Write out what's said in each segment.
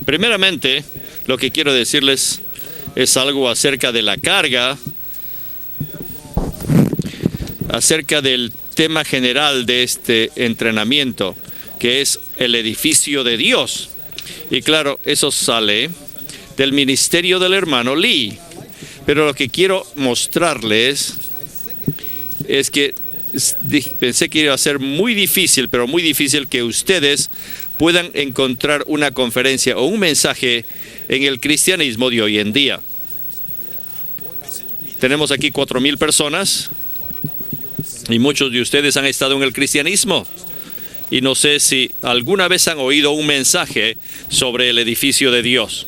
Primeramente, lo que quiero decirles es algo acerca de la carga, acerca del tema general de este entrenamiento, que es el edificio de Dios. Y claro, eso sale del ministerio del hermano Lee. Pero lo que quiero mostrarles es que pensé que iba a ser muy difícil, pero muy difícil que ustedes puedan encontrar una conferencia o un mensaje en el cristianismo de hoy en día. Tenemos aquí 4,000 personas y muchos de ustedes han estado en el cristianismo. Y no sé si alguna vez han oído un mensaje sobre el edificio de Dios.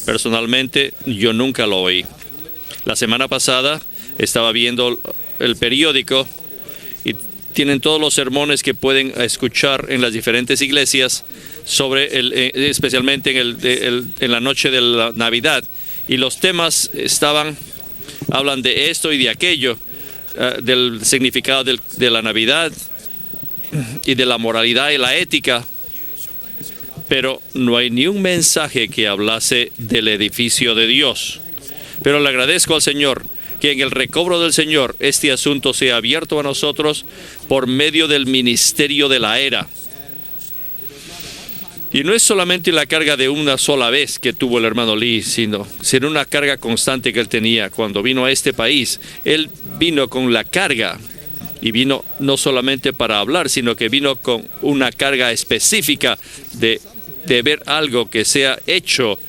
Personalmente, yo nunca lo oí. La semana pasada estaba viendo el periódico y tienen todos los sermones que pueden escuchar en las diferentes iglesias sobre especialmente en la noche de la Navidad. Y los temas hablan de esto y de aquello, del significado de la Navidad y de la moralidad y la ética. Pero no hay ni un mensaje que hablase del edificio de Dios. Pero le agradezco al Señor que en el recobro del Señor este asunto sea abierto a nosotros por medio del ministerio de la era. Y no es solamente la carga de una sola vez que tuvo el hermano Lee, sino una carga constante que él tenía cuando vino a este país. Él vino con la carga y vino no solamente para hablar, sino que vino con una carga específica de ver algo que sea hecho,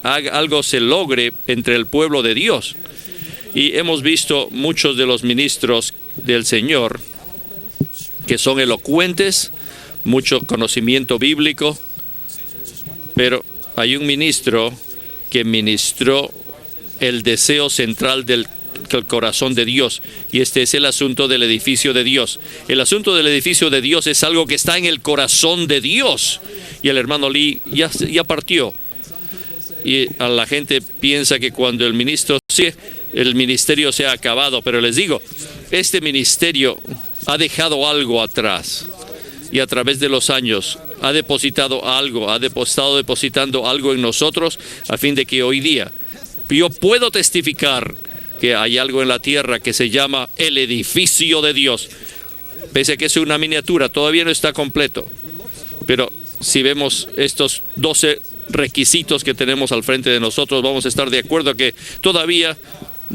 algo se logre entre el pueblo de Dios. Y hemos visto muchos de los ministros del Señor que son elocuentes, mucho conocimiento bíblico, pero hay un ministro que ministró el deseo central del corazón de Dios, y este es el asunto del edificio de Dios. El asunto del edificio de Dios es algo que está en el corazón de Dios, y el hermano Lee ya partió. Y a la gente piensa que cuando el ministerio se ha acabado, pero les digo, este ministerio ha dejado algo atrás, y a través de los años ha depositado algo, depositando algo en nosotros, a fin de que hoy día yo puedo testificar que hay algo en la tierra que se llama el edificio de Dios. Pese a que es una miniatura, todavía no está completo. Pero si vemos estos 12 requisitos que tenemos al frente de nosotros, vamos a estar de acuerdo que todavía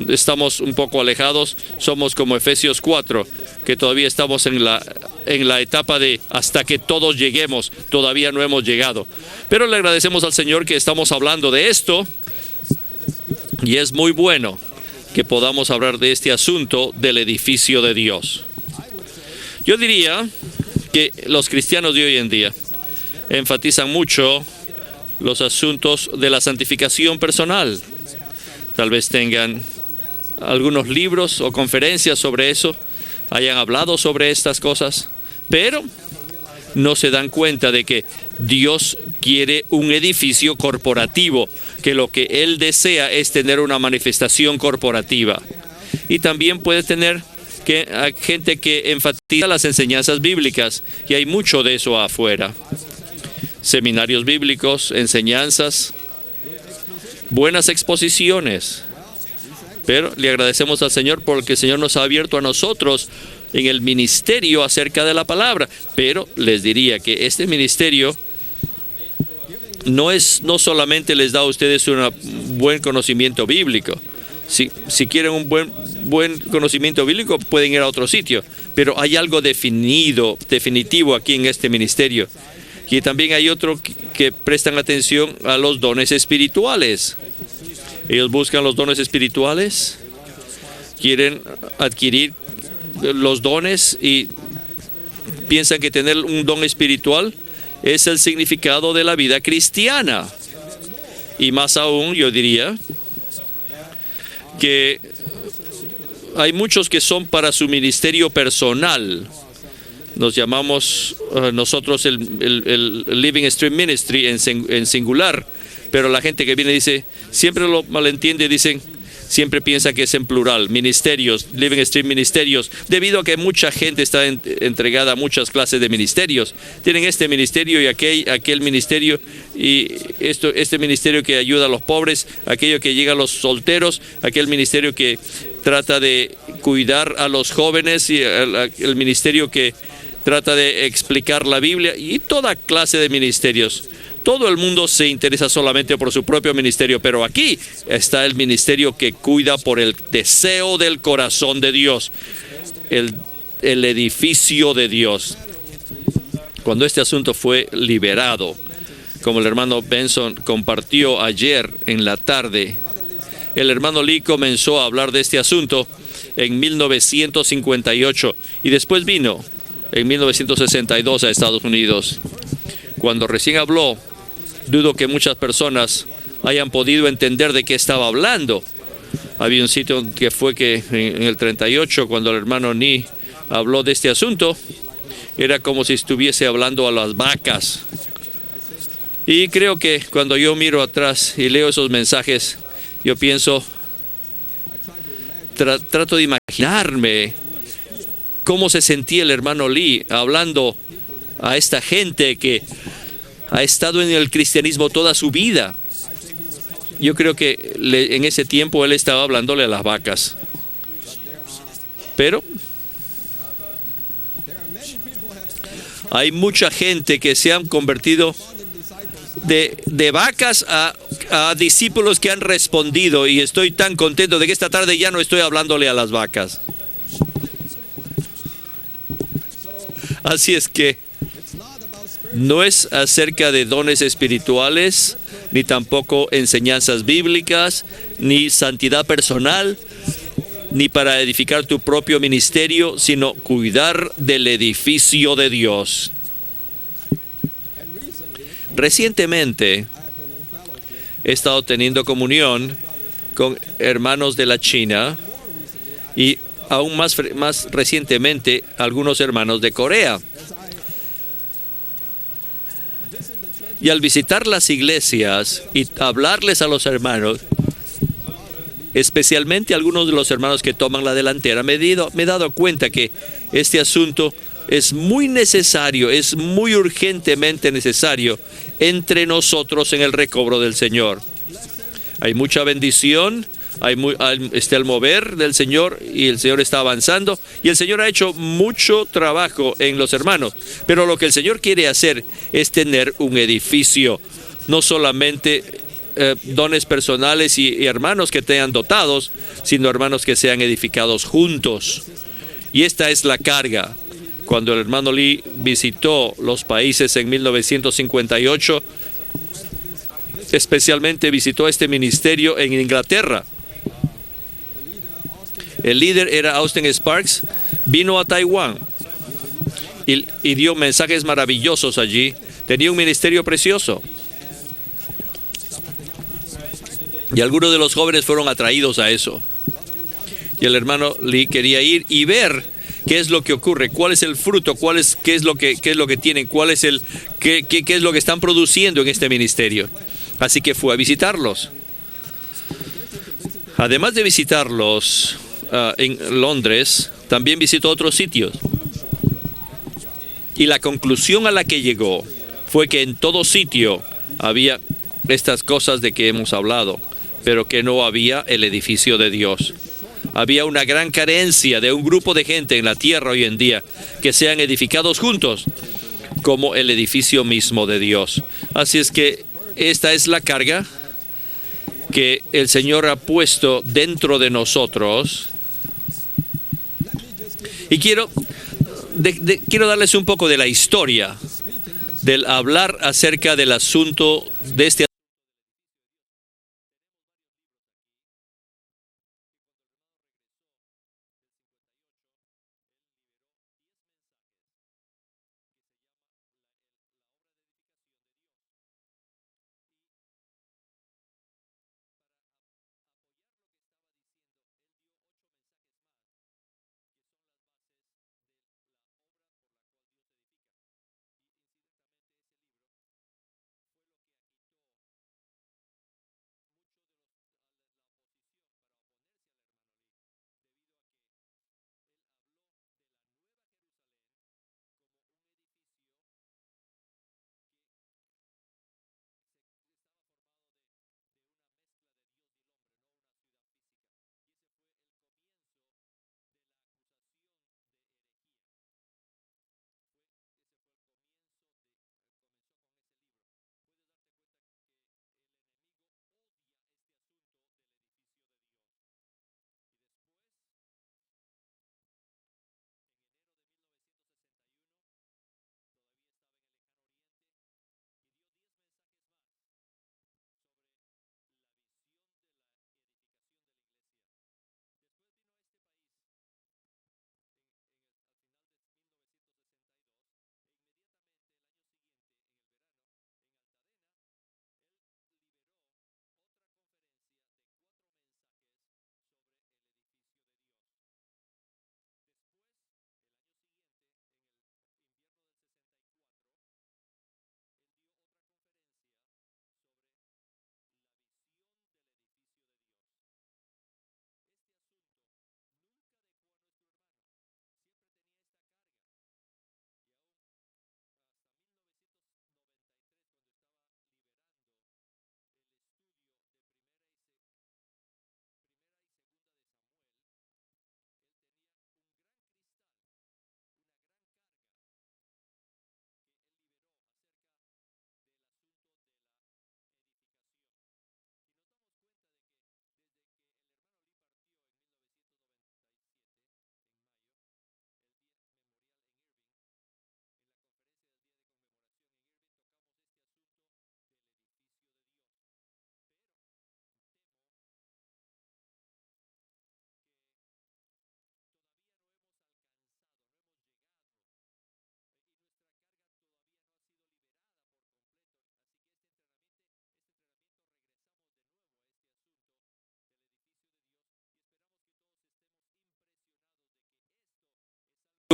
estamos un poco alejados. Somos como Efesios 4, que todavía estamos en la etapa de hasta que todos lleguemos. Todavía no hemos llegado. Pero le agradecemos al Señor que estamos hablando de esto, y es muy bueno que podamos hablar de este asunto del edificio de Dios. Yo diría que los cristianos de hoy en día enfatizan mucho los asuntos de la santificación personal. Tal vez tengan algunos libros o conferencias sobre eso, hayan hablado sobre estas cosas, pero no se dan cuenta de que Dios quiere un edificio corporativo, que lo que Él desea es tener una manifestación corporativa. Y también puede tener gente que enfatiza las enseñanzas bíblicas, y hay mucho de eso afuera. Seminarios bíblicos, enseñanzas, buenas exposiciones. Pero le agradecemos al Señor porque el Señor nos ha abierto a nosotros en el ministerio acerca de la palabra. Pero les diría que este ministerio no solamente les da a ustedes un buen conocimiento bíblico. Si quieren un buen conocimiento bíblico, pueden ir a otro sitio. Pero hay algo definitivo aquí en este ministerio. Y también hay otro que prestan atención a los dones espirituales. Ellos buscan los dones espirituales, quieren adquirir los dones y piensan que tener un don espiritual es el significado de la vida cristiana. Y más aún, yo diría que hay muchos que son para su ministerio personal. Nos llamamos nosotros el Living Stream Ministry en singular, pero la gente que viene dice, siempre lo malentiende, dicen, siempre piensa que es en plural, ministerios, Living Stream Ministerios, debido a que mucha gente está entregada a muchas clases de ministerios. Tienen este ministerio y aquel ministerio, y este ministerio que ayuda a los pobres, aquello que llega a los solteros, aquel ministerio que trata de cuidar a los jóvenes, y el ministerio que trata de explicar la Biblia, y toda clase de ministerios. Todo el mundo se interesa solamente por su propio ministerio, pero aquí está el ministerio que cuida por el deseo del corazón de Dios, el edificio de Dios. Cuando este asunto fue liberado, como el hermano Benson compartió ayer en la tarde, el hermano Lee comenzó a hablar de este asunto en 1958 y después vino en 1962 a Estados Unidos. Cuando recién habló, dudo que muchas personas hayan podido entender de qué estaba hablando. Había un sitio que fue que en el 38, cuando el hermano Lee habló de este asunto, era como si estuviese hablando a las vacas. Y creo que cuando yo miro atrás y leo esos mensajes, yo pienso, trato de imaginarme cómo se sentía el hermano Lee hablando a esta gente que ha estado en el cristianismo toda su vida. Yo creo que en ese tiempo él estaba hablándole a las vacas. Pero hay mucha gente que se han convertido de vacas a discípulos que han respondido, y estoy tan contento de que esta tarde ya no estoy hablándole a las vacas. Así es que no es acerca de dones espirituales, ni tampoco enseñanzas bíblicas, ni santidad personal, ni para edificar tu propio ministerio, sino cuidar del edificio de Dios. Recientemente he estado teniendo comunión con hermanos de la China y aún más recientemente algunos hermanos de Corea. Y al visitar las iglesias y hablarles a los hermanos, especialmente algunos de los hermanos que toman la delantera, me he dado cuenta que este asunto es muy necesario, es muy urgentemente necesario entre nosotros en el recobro del Señor. Hay mucha bendición, está el mover del Señor, y el Señor está avanzando, y el Señor ha hecho mucho trabajo en los hermanos, pero lo que el Señor quiere hacer es tener un edificio, no solamente dones personales y hermanos que tengan dotados, sino hermanos que sean edificados juntos. Y esta es la carga. Cuando el hermano Lee visitó los países en 1958, especialmente visitó este ministerio en Inglaterra. El líder era Austin Sparks, vino a Taiwán y dio mensajes maravillosos allí. Tenía un ministerio precioso. Y algunos de los jóvenes fueron atraídos a eso. Y el hermano Lee quería ir y ver qué es lo que ocurre, cuál es el fruto, qué es lo que tienen, qué es lo que están produciendo en este ministerio. Así que fue a visitarlos. Además de visitarlos en Londres, también visitó otros sitios. Y la conclusión a la que llegó fue que en todo sitio había estas cosas de que hemos hablado, pero que no había el edificio de Dios. Había una gran carencia de un grupo de gente en la tierra hoy en día que sean edificados juntos como el edificio mismo de Dios. Así es que esta es la carga que el Señor ha puesto dentro de nosotros. Y quiero darles un poco de la historia del hablar acerca del asunto de este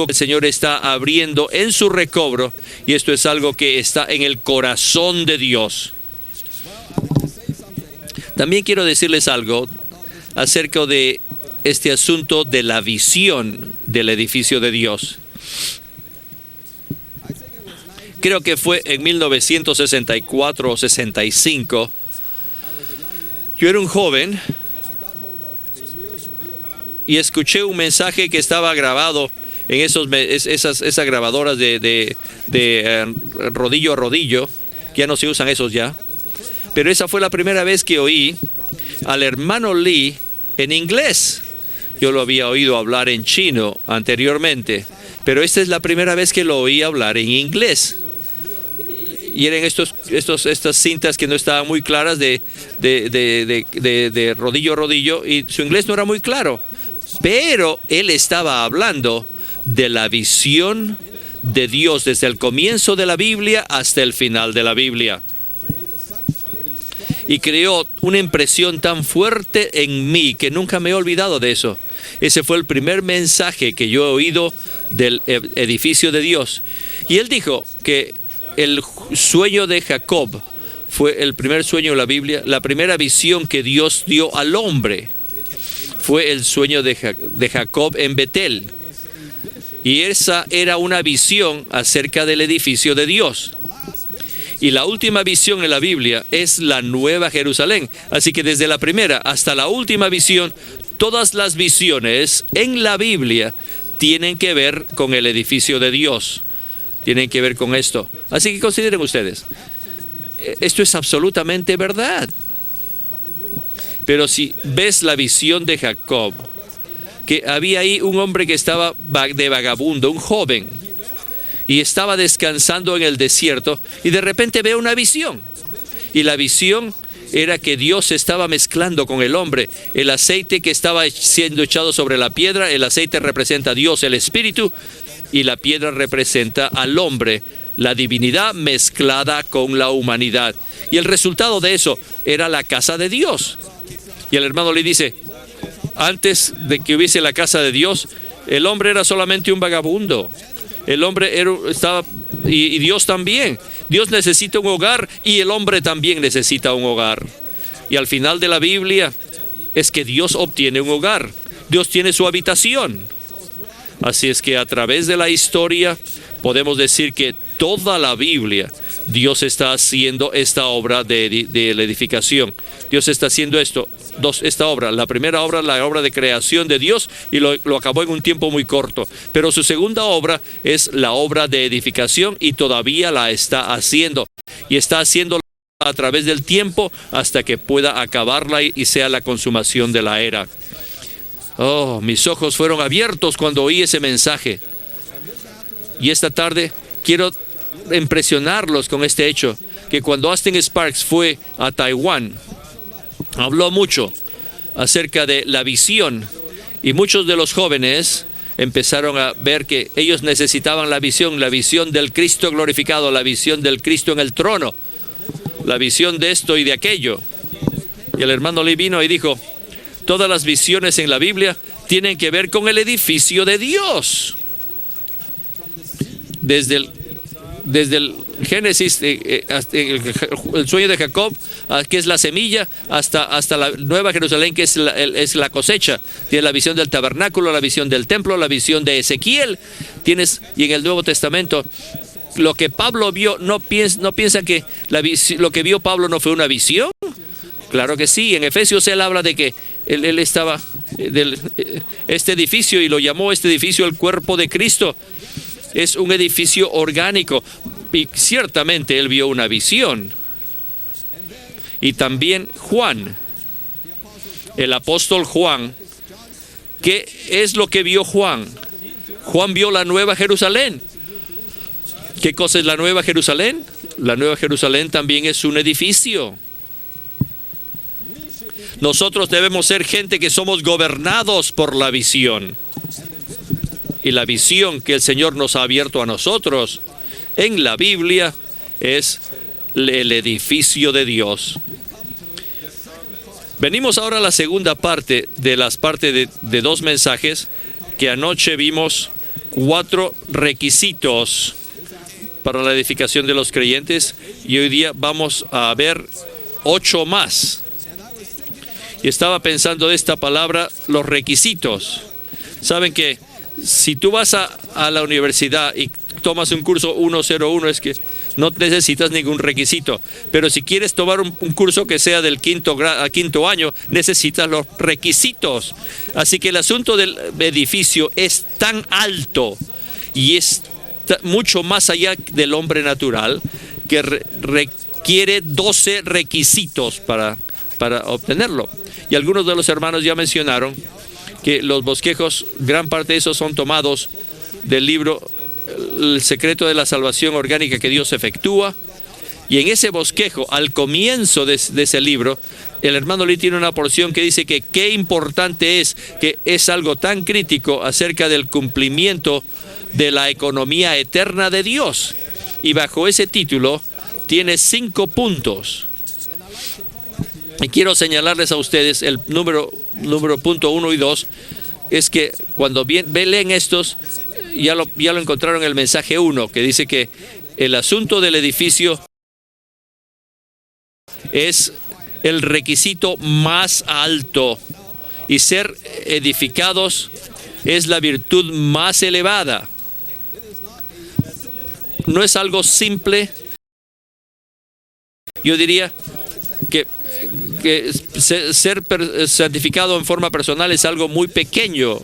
el Señor está abriendo en su recobro, y esto es algo que está en el corazón de Dios. También quiero decirles algo acerca de este asunto de la visión del edificio de Dios. Creo que fue en 1964 o 65. Yo era un joven y escuché un mensaje que estaba grabado en esas grabadoras de rodillo a rodillo, que ya no se usan esos ya. Pero esa fue la primera vez que oí al hermano Lee en inglés. Yo lo había oído hablar en chino anteriormente, pero esta es la primera vez que lo oí hablar en inglés. Y eran estas cintas que no estaban muy claras de rodillo a rodillo, y su inglés no era muy claro. Pero él estaba hablando de la visión de Dios desde el comienzo de la Biblia hasta el final de la Biblia. Y creó una impresión tan fuerte en mí que nunca me he olvidado de eso. Ese fue el primer mensaje que yo he oído del edificio de Dios. Y él dijo que el sueño de Jacob fue el primer sueño de la Biblia, la primera visión que Dios dio al hombre. Fue el sueño de Jacob en Betel. Y esa era una visión acerca del edificio de Dios. Y la última visión en la Biblia es la Nueva Jerusalén. Así que desde la primera hasta la última visión, todas las visiones en la Biblia tienen que ver con el edificio de Dios. Tienen que ver con esto. Así que consideren ustedes, esto es absolutamente verdad. Pero si ves la visión de Jacob, que había ahí un hombre que estaba de vagabundo, un joven, y estaba descansando en el desierto, y de repente ve una visión. Y la visión era que Dios estaba mezclando con el hombre. El aceite que estaba siendo echado sobre la piedra, el aceite representa a Dios, el Espíritu, y la piedra representa al hombre, la divinidad mezclada con la humanidad. Y el resultado de eso era la casa de Dios. Y el hermano le dice, antes de que hubiese la casa de Dios, el hombre era solamente un vagabundo. El hombre estaba, y Dios también. Dios necesita un hogar y el hombre también necesita un hogar. Y al final de la Biblia es que Dios obtiene un hogar. Dios tiene su habitación. Así es que a través de la historia podemos decir que toda la Biblia, Dios está haciendo esta obra de la edificación. Dios está haciendo esta obra. La primera obra, la obra de creación de Dios, y lo acabó en un tiempo muy corto. Pero su segunda obra es la obra de edificación, y todavía la está haciendo. Y está haciéndola a través del tiempo hasta que pueda acabarla y sea la consumación de la era. Oh, mis ojos fueron abiertos cuando oí ese mensaje. Y esta tarde quiero impresionarlos con este hecho, que cuando Austin Sparks fue a Taiwán, habló mucho acerca de la visión, y muchos de los jóvenes empezaron a ver que ellos necesitaban la visión del Cristo glorificado, la visión del Cristo en el trono, la visión de esto y de aquello. Y el hermano Lee vino y dijo, todas las visiones en la Biblia tienen que ver con el edificio de Dios. Desde el Génesis, el sueño de Jacob, que es la semilla, hasta la Nueva Jerusalén, que es la cosecha. Tienes la visión del tabernáculo, la visión del templo, la visión de Ezequiel. Y en el Nuevo Testamento, lo que Pablo vio, no piensa que lo que vio Pablo no fue una visión. Claro que sí. En Efesios él habla de que él estaba este edificio, y lo llamó este edificio el cuerpo de Cristo. Es un edificio orgánico, y ciertamente él vio una visión. Y también Juan, el apóstol Juan, ¿qué es lo que vio Juan? Juan vio la Nueva Jerusalén. ¿Qué cosa es la Nueva Jerusalén? La Nueva Jerusalén también es un edificio. Nosotros debemos ser gente que somos gobernados por la visión. Y la visión que el Señor nos ha abierto a nosotros en la Biblia es el edificio de Dios. Venimos ahora a la segunda parte de las partes de dos mensajes que anoche vimos 4 requisitos para la edificación de los creyentes, y hoy día vamos a ver 8 más. Y estaba pensando de esta palabra, los requisitos. Saben que si tú vas a la universidad y tomas un curso 101, es que no necesitas ningún requisito. Pero si quieres tomar un curso que sea del quinto año, necesitas los requisitos. Así que el asunto del edificio es tan alto y es mucho más allá del hombre natural, que requiere 12 requisitos para obtenerlo. Y algunos de los hermanos ya mencionaron que los bosquejos, gran parte de esos son tomados del libro El secreto de la salvación orgánica que Dios efectúa. Y en ese bosquejo, al comienzo de ese libro, el hermano Lee tiene una porción que dice que qué importante es, que es algo tan crítico acerca del cumplimiento de la economía eterna de Dios. Y bajo ese título tiene 5 puntos. Y quiero señalarles a ustedes el número punto 1 y 2, es que cuando leen estos, ya lo encontraron en el mensaje 1, que dice que el asunto del edificio es el requisito más alto, y ser edificados es la virtud más elevada. No es algo simple. Yo diría que ser santificado en forma personal es algo muy pequeño,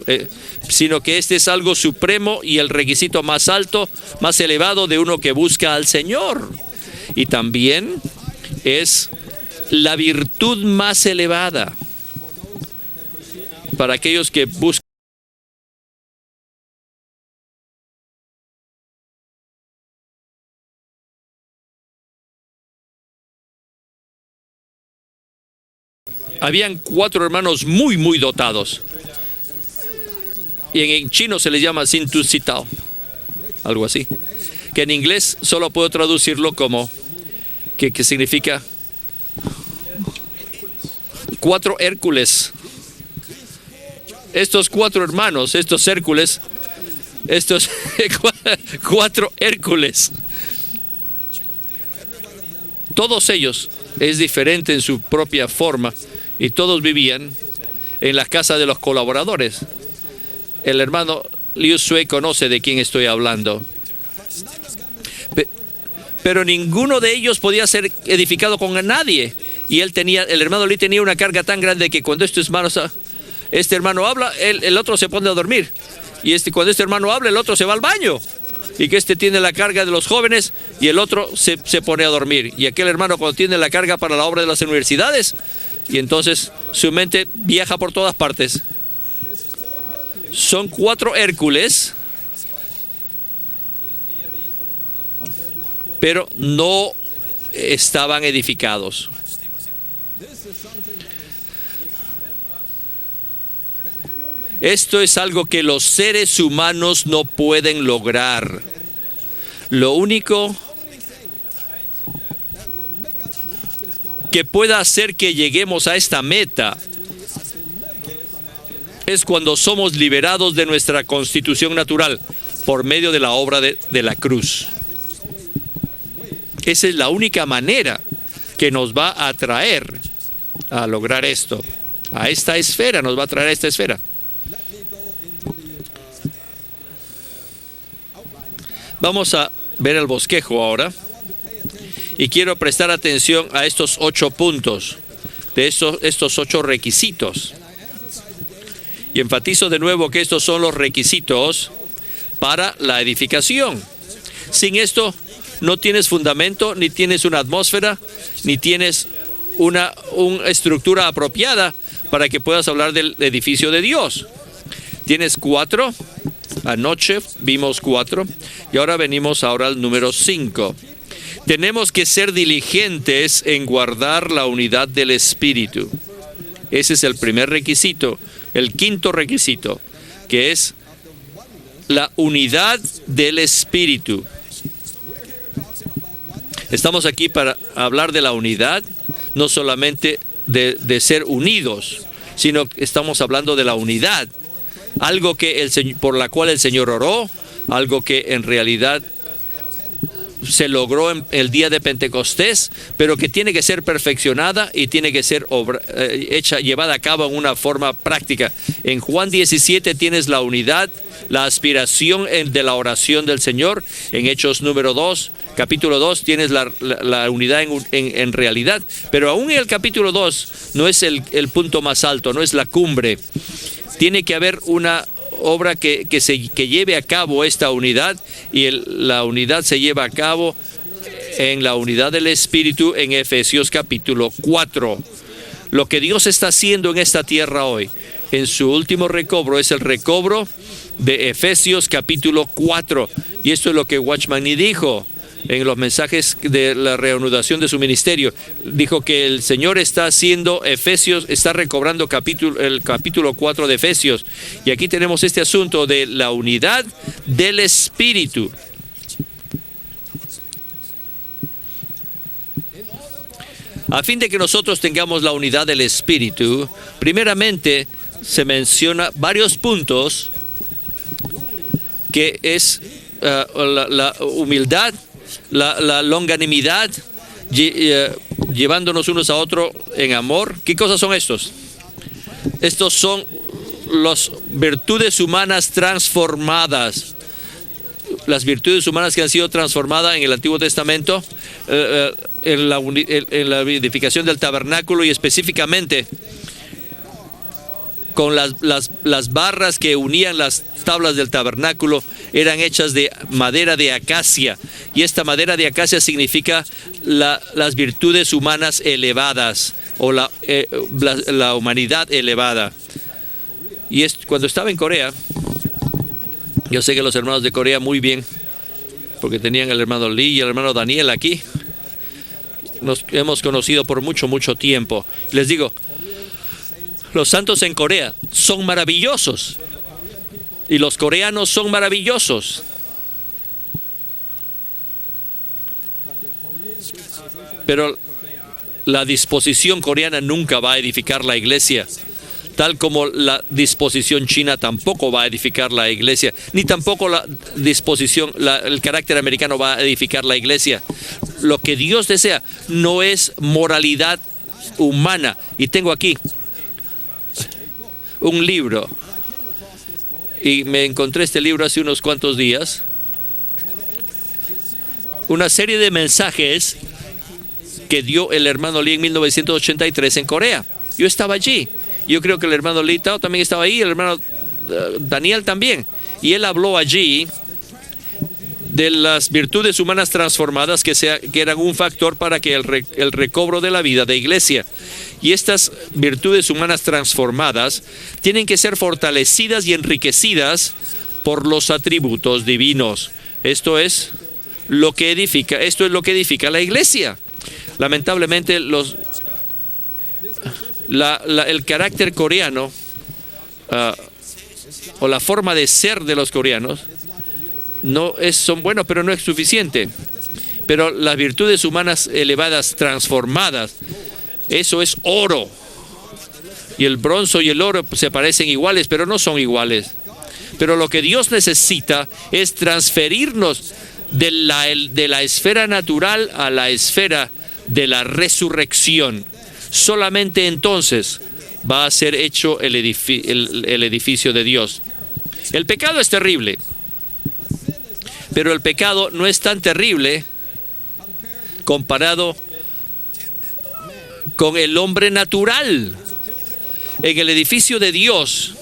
sino que este es algo supremo y el requisito más alto, más elevado de uno que busca al Señor. Y también es la virtud más elevada para aquellos que buscan. Habían 4 hermanos muy, muy dotados. Y en chino se les llama Sin Tu Citao, algo así. Que en inglés solo puedo traducirlo como, que significa 4 Hércules. Estos 4 hermanos, estos Hércules, estos 4 Hércules. Todos ellos es diferente en su propia forma, y todos vivían en las casas de los colaboradores. El hermano Liu Sui conoce de quién estoy hablando. Pero ninguno de ellos podía ser edificado con nadie. Y el hermano Lee tenía una carga tan grande que cuando este hermano habla, el otro se pone a dormir. Y cuando este hermano habla, el otro se va al baño. Y que tiene la carga de los jóvenes y el otro se pone a dormir. Y aquel hermano cuando tiene la carga para la obra de las universidades, y entonces su mente viaja por todas partes. Son 4 Hércules, pero no estaban edificados. Esto es algo que los seres humanos no pueden lograr. Lo único que pueda hacer que lleguemos a esta meta es cuando somos liberados de nuestra constitución natural por medio de la obra de la cruz. Esa es la única manera que nos va a atraer a lograr esto. A esta esfera, nos va a traer a esta esfera. Vamos a ver el bosquejo ahora. Y quiero prestar atención a estos 8 puntos, de estos 8 requisitos. Y enfatizo de nuevo que estos son los requisitos para la edificación. Sin esto, no tienes fundamento, ni tienes una atmósfera, ni tienes una estructura apropiada para que puedas hablar del edificio de Dios. Tienes 4, anoche vimos 4, y ahora venimos al número 5. Tenemos que ser diligentes en guardar la unidad del Espíritu. Ese es el primer requisito. El quinto requisito, que es la unidad del Espíritu. Estamos aquí para hablar de la unidad, no solamente de ser unidos, sino que estamos hablando de la unidad. Algo que por la cual el Señor oró, algo que en realidad se logró en el día de Pentecostés, pero que tiene que ser perfeccionada y tiene que ser llevada a cabo en una forma práctica. En Juan 17 tienes la unidad, la aspiración de la oración del Señor. En Hechos número 2, capítulo 2, tienes la unidad en realidad. Pero aún en el capítulo 2 no es el punto más alto, no es la cumbre. Tiene que haber una obra que lleve a cabo esta unidad, y la unidad se lleva a cabo en la unidad del Espíritu en Efesios capítulo 4. Lo que Dios está haciendo en esta tierra hoy, en su último recobro, es el recobro de Efesios capítulo 4. Y esto es lo que Watchman Nee dijo en los mensajes de la reanudación de su ministerio. Dijo que el Señor está haciendo Efesios, está recobrando el capítulo 4 de Efesios. Y aquí tenemos este asunto de la unidad del Espíritu. A fin de que nosotros tengamos la unidad del Espíritu, primeramente se menciona varios puntos, que es la humildad, la longanimidad, llevándonos unos a otros en amor. ¿Qué cosas son estos? Estos son las virtudes humanas transformadas. Las virtudes humanas que han sido transformadas en el Antiguo Testamento, en la edificación del tabernáculo, y específicamente con las barras que unían las tablas del tabernáculo, eran hechas de madera de acacia, y esta madera de acacia significa las virtudes humanas elevadas, o la humanidad elevada. Y cuando estaba en Corea, yo sé que los hermanos de Corea muy bien, porque tenían el hermano Lee y el hermano Daniel aquí, nos hemos conocido por mucho tiempo. Les digo, los santos en Corea son maravillosos, y los coreanos son maravillosos. Pero la disposición coreana nunca va a edificar la iglesia, tal como la disposición china tampoco va a edificar la iglesia, ni tampoco la disposición, el carácter americano va a edificar la iglesia. Lo que Dios desea no es moralidad humana. Y tengo aquí un libro, y me encontré este libro hace unos cuantos días, una serie de mensajes que dio el hermano Lee en 1983 en Corea. Yo estaba allí. Yo creo que el hermano Lee Tao también estaba ahí, el hermano Daniel también. Y él habló allí de las virtudes humanas transformadas que eran un factor para que el recobro de la vida de iglesia. Y estas virtudes humanas transformadas tienen que ser fortalecidas y enriquecidas por los atributos divinos. Esto es lo que edifica la iglesia. Lamentablemente, el carácter coreano, o la forma de ser de los coreanos, son buenos, pero no es suficiente. Pero las virtudes humanas elevadas, transformadas, eso es oro. Y el bronce y el oro se parecen iguales, pero no son iguales. Pero lo que Dios necesita es transferirnos de la esfera natural a la esfera de la resurrección. Solamente entonces va a ser hecho el edificio de Dios. El pecado es terrible, pero el pecado no es tan terrible comparado con el hombre natural. En el edificio de Dios,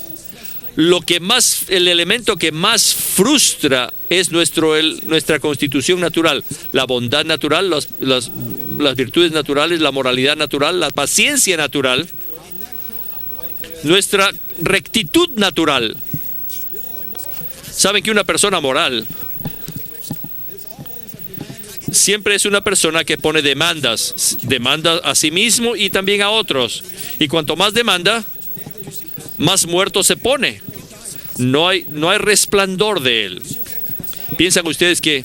el elemento que más frustra es nuestra constitución natural, la bondad natural, las virtudes naturales, la moralidad natural, la paciencia natural, nuestra rectitud natural. Saben que una persona moral siempre es una persona que pone demanda a sí mismo y también a otros. Y cuanto más demanda, más muerto se pone. No hay resplandor de él. ¿Piensan ustedes que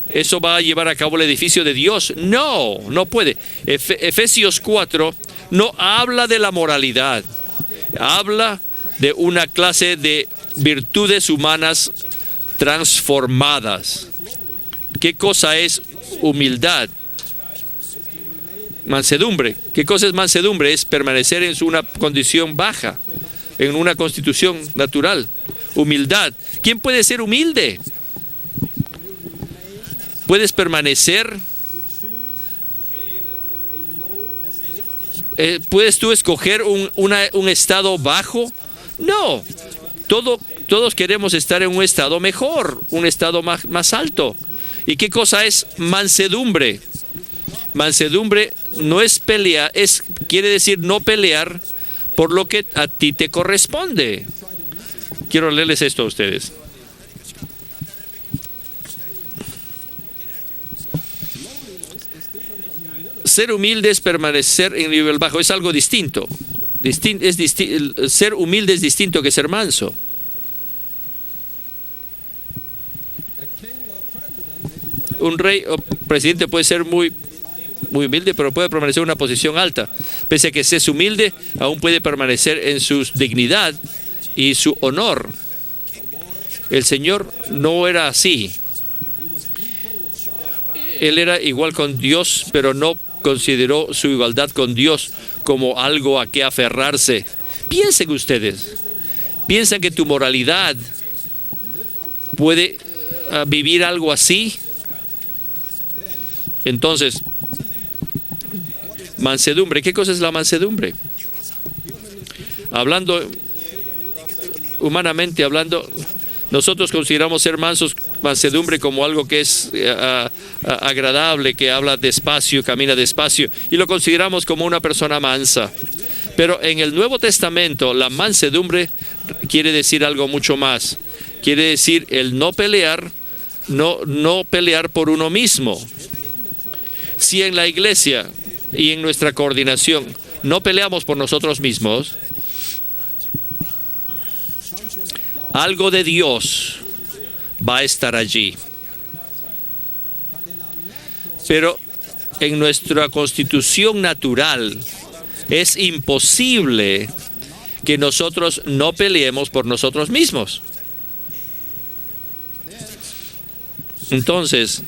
eso va a llevar a cabo el edificio de Dios? No, no puede. Efesios 4 no habla de la moralidad. Habla de una clase de virtudes humanas transformadas. ¿Qué cosa es humildad? Mansedumbre. ¿Qué cosa es mansedumbre? Es permanecer en una condición baja, en una constitución natural. Humildad. ¿Quién puede ser humilde? ¿Puedes permanecer? ¿Puedes tú escoger un estado bajo? No. Todos queremos estar en un estado mejor, un estado más alto. ¿Y qué cosa es mansedumbre? Mansedumbre no es pelear, quiere decir no pelear por lo que a ti te corresponde. Quiero leerles esto a ustedes. Ser humilde es permanecer en nivel bajo, es algo distinto. Ser humilde es distinto que ser manso. Un rey o presidente puede ser muy humilde, pero puede permanecer en una posición alta. Pese a que es humilde, aún puede permanecer en su dignidad y su honor. El Señor no era así. Él era igual con Dios, pero no consideró su igualdad con Dios como algo a que aferrarse. Piensen ustedes. ¿Piensan que tu moralidad puede vivir algo así? Entonces, mansedumbre. ¿Qué cosa es la mansedumbre? Humanamente hablando, nosotros consideramos ser mansedumbre como algo que es agradable, que habla despacio, camina despacio, y lo consideramos como una persona mansa. Pero en el Nuevo Testamento, la mansedumbre quiere decir algo mucho más. Quiere decir el no pelear, no pelear por uno mismo. Si en la iglesia y en nuestra coordinación no peleamos por nosotros mismos, algo de Dios va a estar allí. Pero en nuestra constitución natural es imposible que nosotros no peleemos por nosotros mismos. Entonces,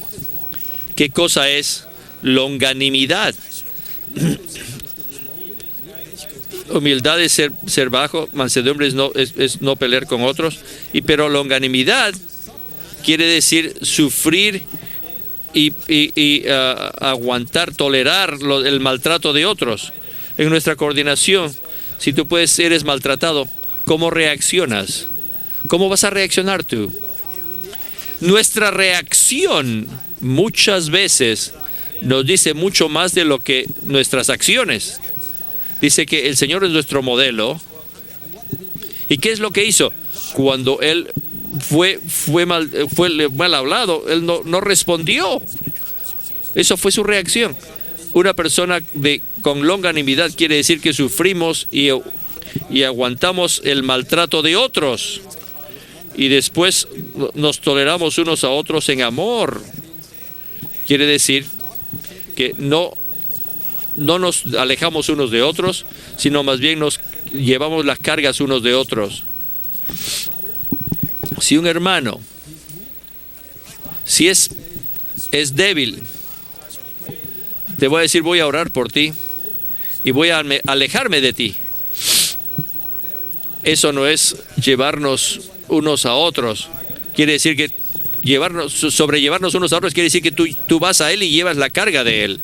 ¿qué cosa es longanimidad? Humildad es ser bajo, mansedumbre es no pelear con otros, pero longanimidad quiere decir sufrir y aguantar, tolerar el maltrato de otros. En nuestra coordinación, si tú eres maltratado, ¿cómo reaccionas? ¿Cómo vas a reaccionar tú? Nuestra reacción muchas veces nos dice mucho más de lo que nuestras acciones. Dice que el Señor es nuestro modelo. ¿Y qué es lo que hizo? Cuando Él fue mal hablado, Él no respondió. Eso fue su reacción. Una persona con longanimidad quiere decir que sufrimos y aguantamos el maltrato de otros. Y después nos toleramos unos a otros en amor. Quiere decir que no nos alejamos unos de otros, sino más bien nos llevamos las cargas unos de otros. Si un hermano, si es débil, te voy a decir, voy a orar por ti y voy a alejarme de ti. Eso no es llevarnos unos a otros. Quiere decir que sobrellevarnos unos a otros quiere decir que tú vas a Él y llevas la carga de Él.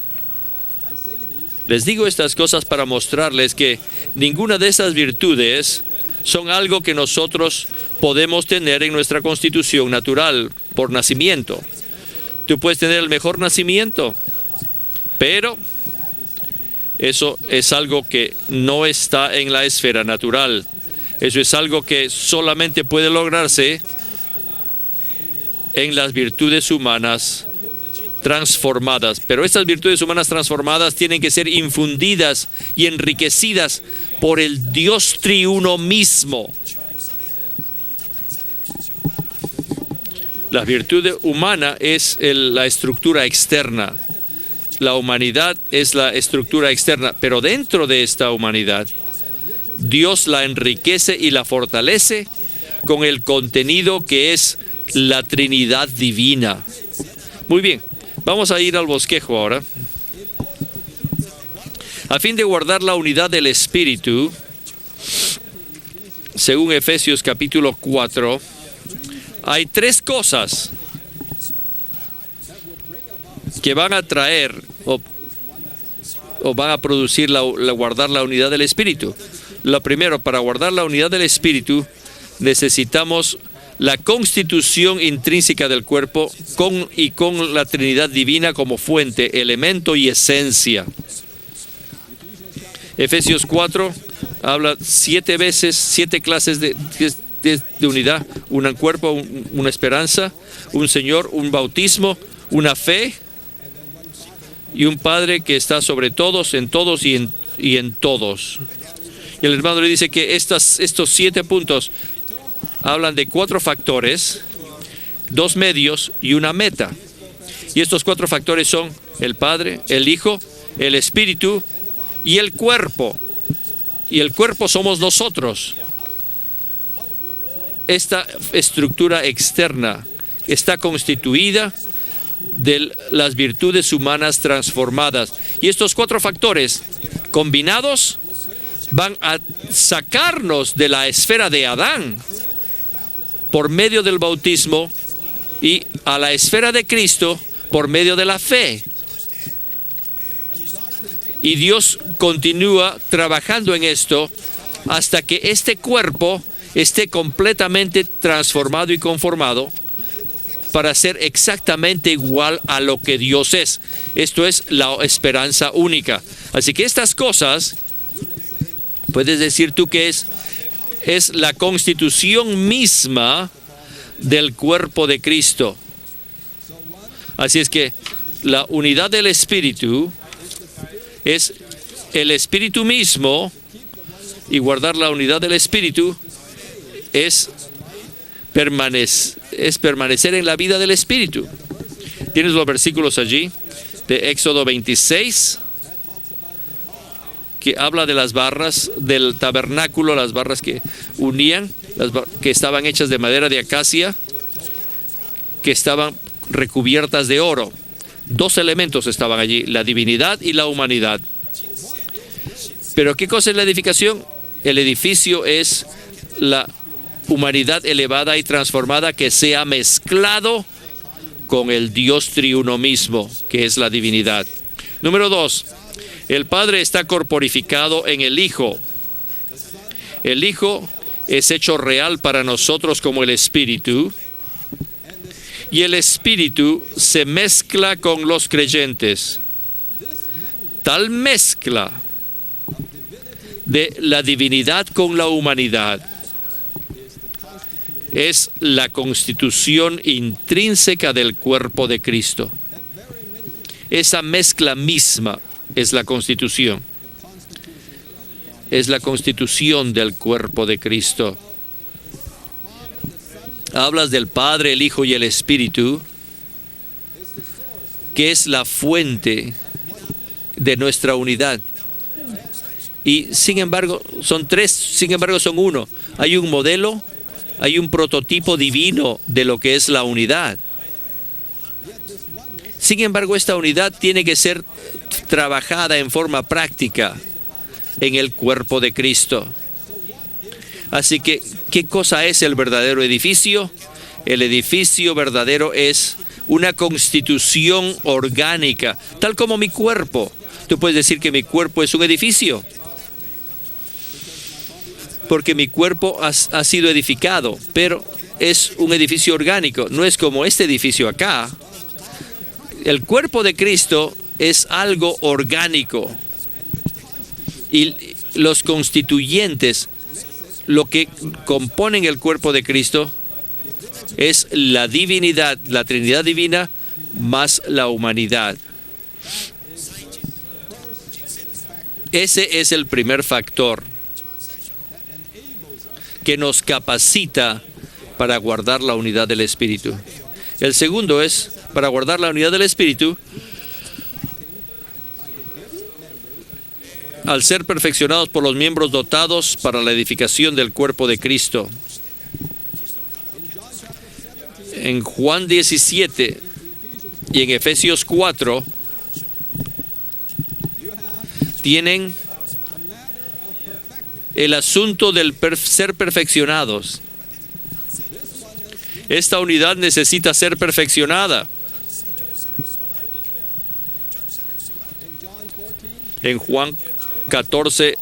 Les digo estas cosas para mostrarles que ninguna de esas virtudes son algo que nosotros podemos tener en nuestra constitución natural por nacimiento. Tú puedes tener el mejor nacimiento, pero eso es algo que no está en la esfera natural. Eso es algo que solamente puede lograrse en las virtudes humanas transformadas. Pero estas virtudes humanas transformadas tienen que ser infundidas y enriquecidas por el Dios triuno mismo. La virtud humana es la estructura externa. La humanidad es la estructura externa. Pero dentro de esta humanidad, Dios la enriquece y la fortalece con el contenido que es la Trinidad divina. Muy bien, vamos a ir al bosquejo ahora. A fin de guardar la unidad del Espíritu, según Efesios capítulo 4, hay tres cosas que van a traer o van a producir guardar la unidad del Espíritu. Lo primero, para guardar la unidad del Espíritu, necesitamos la constitución intrínseca del cuerpo con la Trinidad divina como fuente, elemento y esencia. Efesios 4 habla 7 veces, 7 clases de unidad: un cuerpo, una esperanza, un Señor, un bautismo, una fe y un Padre que está sobre todos, en todos y en todos. Y el hermano le dice que estos 7 puntos hablan de 4 factores, 2 medios y una meta. Y estos 4 factores son el Padre, el Hijo, el Espíritu y el cuerpo. Y el cuerpo somos nosotros. Esta estructura externa está constituida de las virtudes humanas transformadas. Y estos 4 factores combinados van a sacarnos de la esfera de Adán por medio del bautismo y a la esfera de Cristo por medio de la fe. Y Dios continúa trabajando en esto hasta que este cuerpo esté completamente transformado y conformado para ser exactamente igual a lo que Dios es. Esto es la esperanza única. Así que estas cosas, puedes decir tú que es la constitución misma del cuerpo de Cristo. Así es que la unidad del Espíritu es el Espíritu mismo, y guardar la unidad del Espíritu es permanecer en la vida del Espíritu. Tienes los versículos allí de Éxodo 26, que habla de las barras del tabernáculo, las barras que unían, que estaban hechas de madera de acacia, que estaban recubiertas de oro. 2 elementos estaban allí, la divinidad y la humanidad. Pero ¿qué cosa es la edificación? El edificio es la humanidad elevada y transformada que se ha mezclado con el Dios triuno mismo, que es la divinidad. Número 2, el Padre está corporificado en el Hijo. El Hijo es hecho real para nosotros como el Espíritu, y el Espíritu se mezcla con los creyentes. Tal mezcla de la divinidad con la humanidad es la constitución intrínseca del cuerpo de Cristo. Esa mezcla misma es la constitución. Es la constitución del cuerpo de Cristo. Hablas del Padre, el Hijo y el Espíritu, que es la fuente de nuestra unidad. Y sin embargo, son 3, sin embargo son 1. Hay un modelo, hay un prototipo divino de lo que es la unidad. Sin embargo, esta unidad tiene que ser trabajada en forma práctica en el cuerpo de Cristo. Así que, ¿qué cosa es el verdadero edificio? El edificio verdadero es una constitución orgánica, tal como mi cuerpo. Tú puedes decir que mi cuerpo es un edificio, porque mi cuerpo ha sido edificado, pero es un edificio orgánico, no es como este edificio acá. El cuerpo de Cristo es algo orgánico, y los constituyentes, lo que componen el cuerpo de Cristo, es la divinidad, la Trinidad divina, más la humanidad. Ese es el primer factor que nos capacita para guardar la unidad del Espíritu. El segundo es, para guardar la unidad del Espíritu, al ser perfeccionados por los miembros dotados para la edificación del cuerpo de Cristo. en Juan 17 y en Efesios 4 tienen el asunto del ser perfeccionados. Esta unidad necesita ser perfeccionada. En Juan 14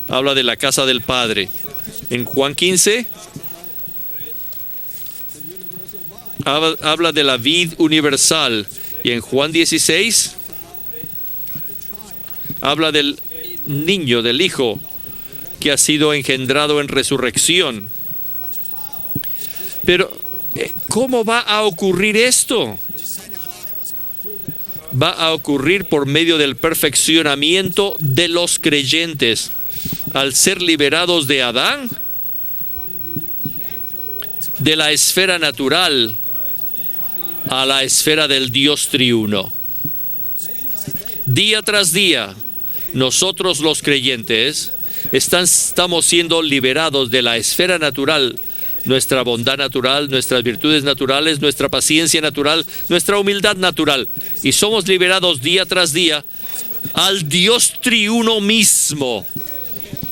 habla de la casa del Padre. En Juan 15 habla de la vid universal. Y en Juan 16 habla del niño, del hijo, que ha sido engendrado en resurrección. Pero, ¿cómo va a ocurrir esto? Va a ocurrir por medio del perfeccionamiento de los creyentes. Al ser liberados de Adán, de la esfera natural a la esfera del Dios triuno. Día tras día, nosotros los creyentes estamos siendo liberados de la esfera natural, nuestra bondad natural, nuestras virtudes naturales, nuestra paciencia natural, nuestra humildad natural. Y somos liberados día tras día al Dios triuno mismo,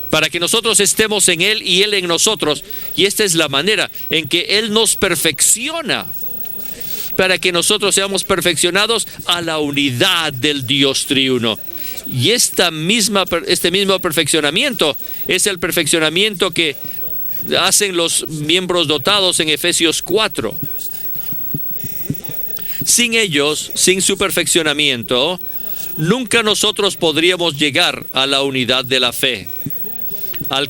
para que nosotros estemos en Él y Él en nosotros. Y esta es la manera en que Él nos perfecciona, para que nosotros seamos perfeccionados a la unidad del Dios triuno. Y este mismo perfeccionamiento es el perfeccionamiento que hacen los miembros dotados en Efesios 4. Sin ellos, sin su perfeccionamiento, nunca nosotros podríamos llegar a la unidad de la fe, a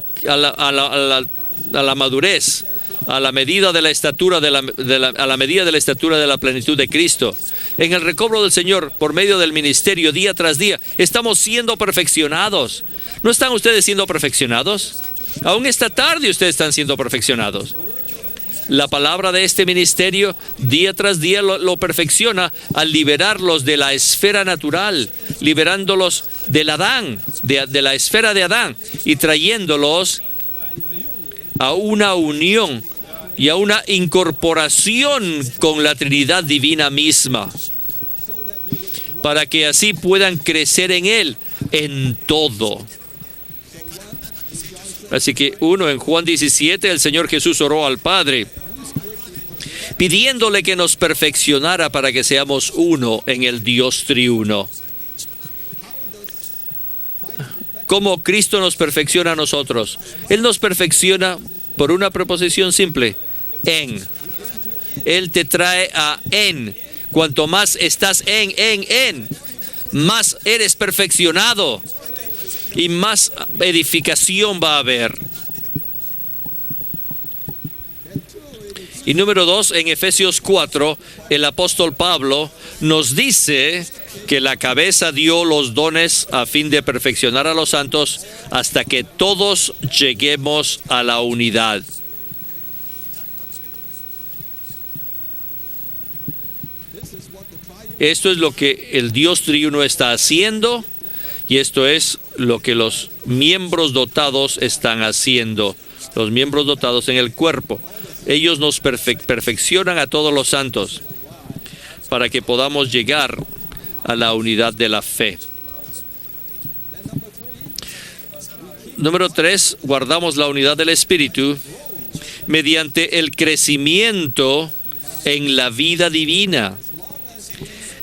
la madurez, a la medida de la estatura a la medida de la estatura de la plenitud de Cristo. En el recobro del Señor, por medio del ministerio, día tras día, estamos siendo perfeccionados. ¿No están ustedes siendo perfeccionados? Aún esta tarde ustedes están siendo perfeccionados. La palabra de este ministerio día tras día lo perfecciona al liberarlos de la esfera natural, liberándolos del Adán, de la esfera de Adán, y trayéndolos a una unión y a una incorporación con la Trinidad divina misma, para que así puedan crecer en Él en todo. Así que en Juan 17, el Señor Jesús oró al Padre, pidiéndole que nos perfeccionara para que seamos uno en el Dios triuno. ¿Cómo Cristo nos perfecciona a nosotros? Él nos perfecciona por una preposición simple, en. Él te trae a en. Cuanto más estás en, más eres perfeccionado y más edificación va a haber. Y número 2, en Efesios 4, el apóstol Pablo nos dice que la cabeza dio los dones a fin de perfeccionar a los santos hasta que todos lleguemos a la unidad. Esto es lo que el Dios triuno está haciendo, y esto es lo que los miembros dotados están haciendo, los miembros dotados en el cuerpo. Ellos nos perfeccionan a todos los santos para que podamos llegar a la unidad de la fe. Número 3, guardamos la unidad del Espíritu mediante el crecimiento en la vida divina.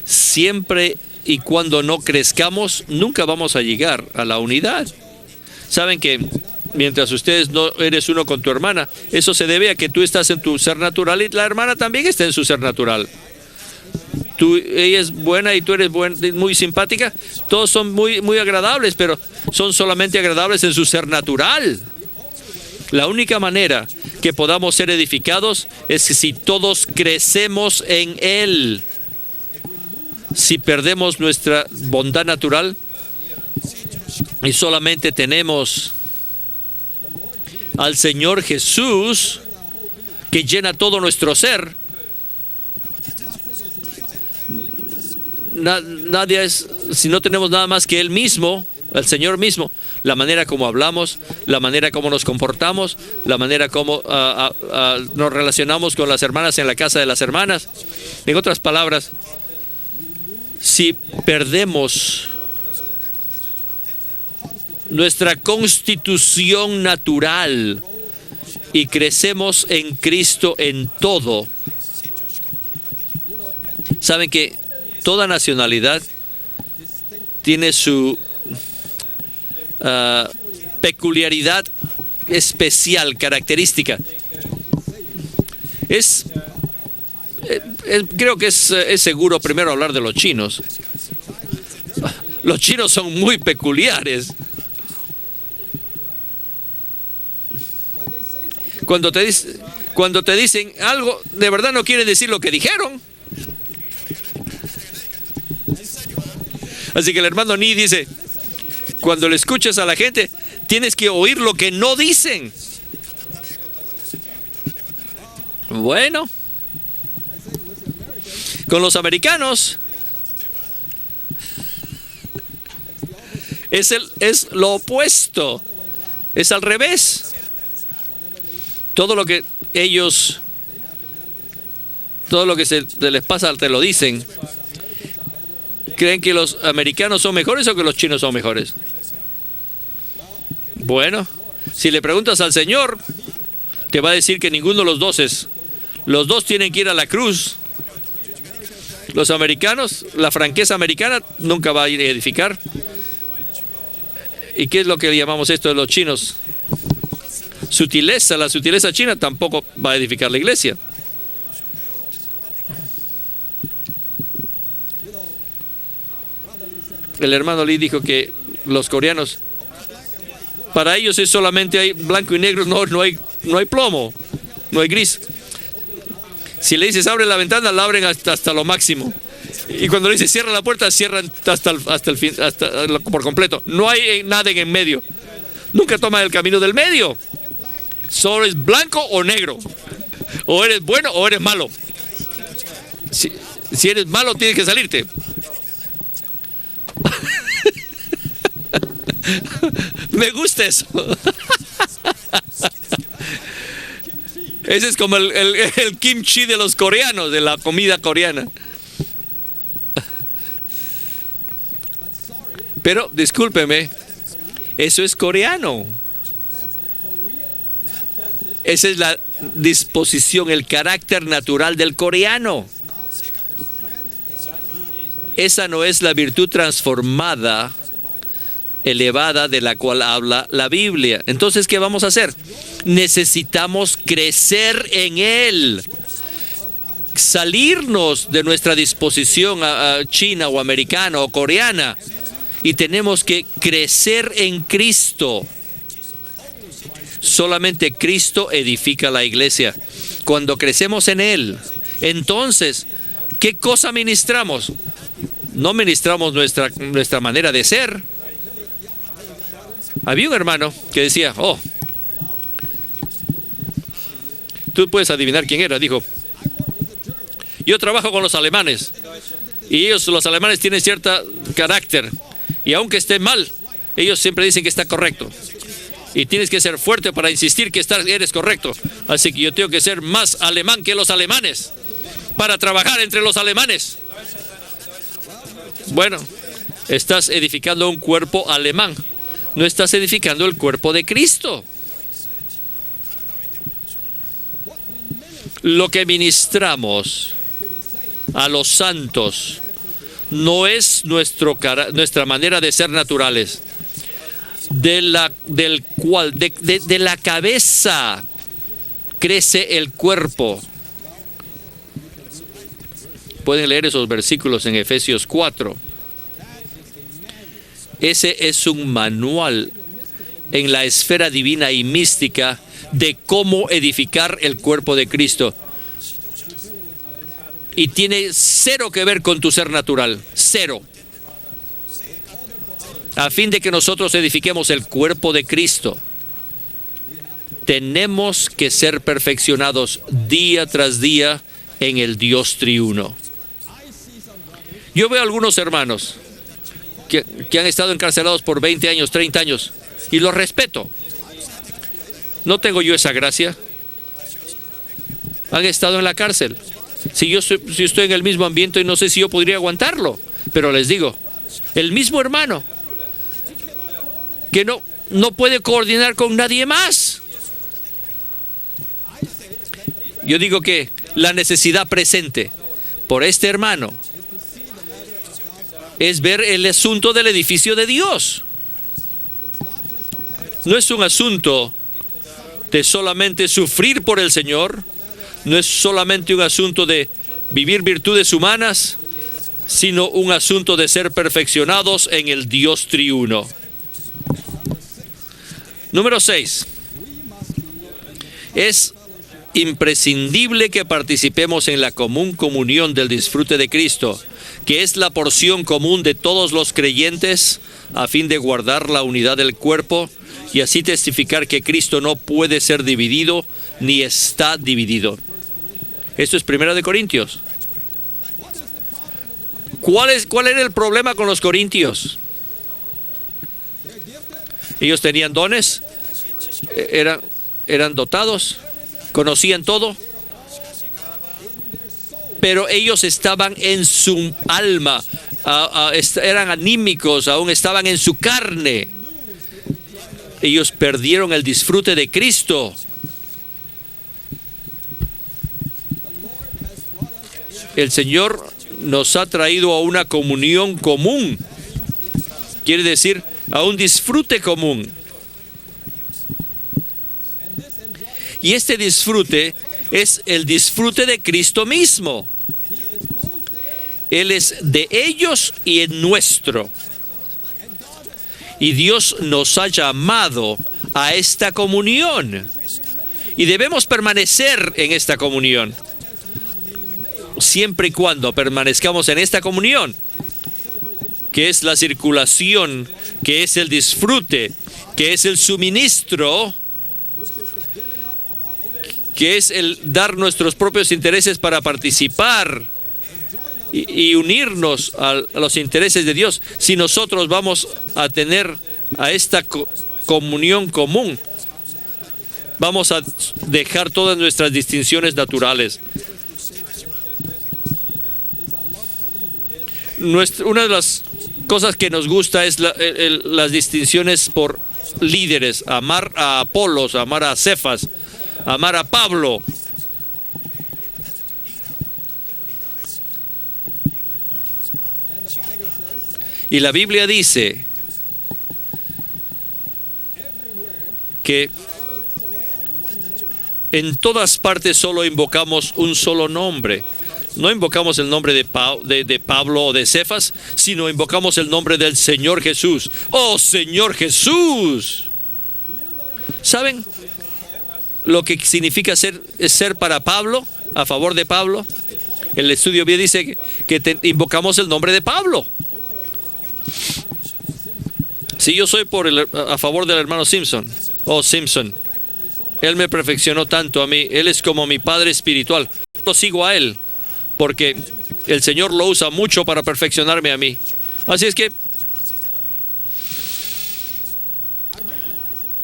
Siempre y cuando no crezcamos, nunca vamos a llegar a la unidad. Saben que mientras ustedes no eres uno con tu hermana, eso se debe a que tú estás en tu ser natural y la hermana también está en su ser natural. Ella es buena y tú eres muy simpática. Todos son muy agradables, pero son solamente agradables en su ser natural. La única manera que podamos ser edificados es que si todos crecemos en Él. Si perdemos nuestra bondad natural y solamente tenemos al Señor Jesús que llena todo nuestro ser, si no tenemos nada más que Él mismo, el Señor mismo, la manera como hablamos, la manera como nos comportamos, la manera como nos relacionamos con las hermanas en la casa de las hermanas. En otras palabras, si perdemos nuestra constitución natural y crecemos en Cristo en todo, saben que toda nacionalidad tiene su peculiaridad especial, característica. Creo que es seguro primero hablar de los chinos. Los chinos son muy peculiares. Cuando te dicen algo, de verdad no quieren decir lo que dijeron. Así que el hermano Ni dice, cuando le escuchas a la gente, tienes que oír lo que no dicen. Bueno, con los americanos es lo opuesto, es al revés. Todo lo que se les pasa te lo dicen. ¿Creen que los americanos son mejores o que los chinos son mejores? Bueno, si le preguntas al Señor, te va a decir que ninguno de los dos es. Los dos tienen que ir a la cruz. Los americanos, la franqueza americana nunca va a ir a edificar. ¿Y qué es lo que llamamos esto de los chinos? Sutileza, la sutileza china tampoco va a edificar la iglesia. El hermano Lee dijo que los coreanos, para ellos es solamente hay blanco y negro, no hay plomo, no hay gris. Si le dices abre la ventana, la abren hasta lo máximo. Y cuando le dices cierra la puerta, cierran hasta el fin, por completo. No hay nada en medio. Nunca toma el camino del medio. Solo es blanco o negro. O eres bueno o eres malo. Si eres malo, tienes que salirte. Me gusta eso. Ese es como el kimchi de los coreanos, de la comida coreana. Pero, discúlpeme, eso es coreano. Esa es la disposición, el carácter natural del coreano. Esa no es la virtud transformada, elevada de la cual habla la Biblia. Entonces, ¿qué vamos a hacer? Necesitamos crecer en Él. Salirnos de nuestra disposición china o americana o coreana. Y tenemos que crecer en Cristo. Solamente Cristo edifica la iglesia. Cuando crecemos en Él, entonces, ¿qué cosa ministramos? No ministramos nuestra manera de ser. Había un hermano que decía, tú puedes adivinar quién era. Dijo, yo trabajo con los alemanes y los alemanes tienen cierto carácter y aunque esté mal, ellos siempre dicen que está correcto. Y tienes que ser fuerte para insistir que eres correcto. Así que yo tengo que ser más alemán que los alemanes para trabajar entre los alemanes. Bueno, estás edificando un cuerpo alemán. No estás edificando el cuerpo de Cristo. Lo que ministramos a los santos no es nuestra manera de ser naturales. De la cabeza crece el cuerpo. Pueden leer esos versículos en Efesios 4. Ese es un manual en la esfera divina y mística de cómo edificar el cuerpo de Cristo. Y tiene cero que ver con tu ser natural. Cero. A fin de que nosotros edifiquemos el cuerpo de Cristo, tenemos que ser perfeccionados día tras día en el Dios triuno. Yo veo algunos hermanos que han estado encarcelados por 20 años, 30 años, y los respeto. No tengo yo esa gracia. Han estado en la cárcel. Si estoy en el mismo ambiente, no sé si yo podría aguantarlo. Pero les digo, el mismo hermano que no puede coordinar con nadie más. Yo digo que la necesidad presente por este hermano es ver el asunto del edificio de Dios. No es un asunto de solamente sufrir por el Señor, no es solamente un asunto de vivir virtudes humanas, sino un asunto de ser perfeccionados en el Dios triuno. Número 6. Es imprescindible que participemos en la común comunión del disfrute de Cristo, que es la porción común de todos los creyentes, a fin de guardar la unidad del cuerpo y así testificar que Cristo no puede ser dividido ni está dividido. Esto es 1 Corintios. ¿Cuál era el problema con los corintios? Ellos tenían dones, eran dotados, conocían todo, pero ellos estaban en su alma, eran anímicos, aún estaban en su carne. Ellos perdieron el disfrute de Cristo. El Señor nos ha traído a una comunión común. Quiere decir, a un disfrute común. Y este disfrute es el disfrute de Cristo mismo. Él es de ellos y es nuestro. Y Dios nos ha llamado a esta comunión. Y debemos permanecer en esta comunión. Siempre y cuando permanezcamos en esta comunión, que es la circulación, que es el disfrute, que es el suministro, que es el dar nuestros propios intereses para participar y unirnos a los intereses de Dios. Si nosotros vamos a tener a esta comunión común, vamos a dejar todas nuestras distinciones naturales. Una de las cosas que nos gusta es las distinciones por líderes. Amar a Apolos, amar a Cefas, amar a Pablo. Y la Biblia dice que en todas partes solo invocamos un solo nombre. No invocamos el nombre de Pablo o de Cefas, sino invocamos el nombre del Señor Jesús. ¡Oh, Señor Jesús! ¿Saben lo que significa ser para Pablo, a favor de Pablo? El estudio bien dice que invocamos el nombre de Pablo. Si yo soy a favor del hermano Simpson, Simpson, él me perfeccionó tanto a mí, él es como mi padre espiritual. Lo sigo a él, porque el Señor lo usa mucho para perfeccionarme a mí. Así es que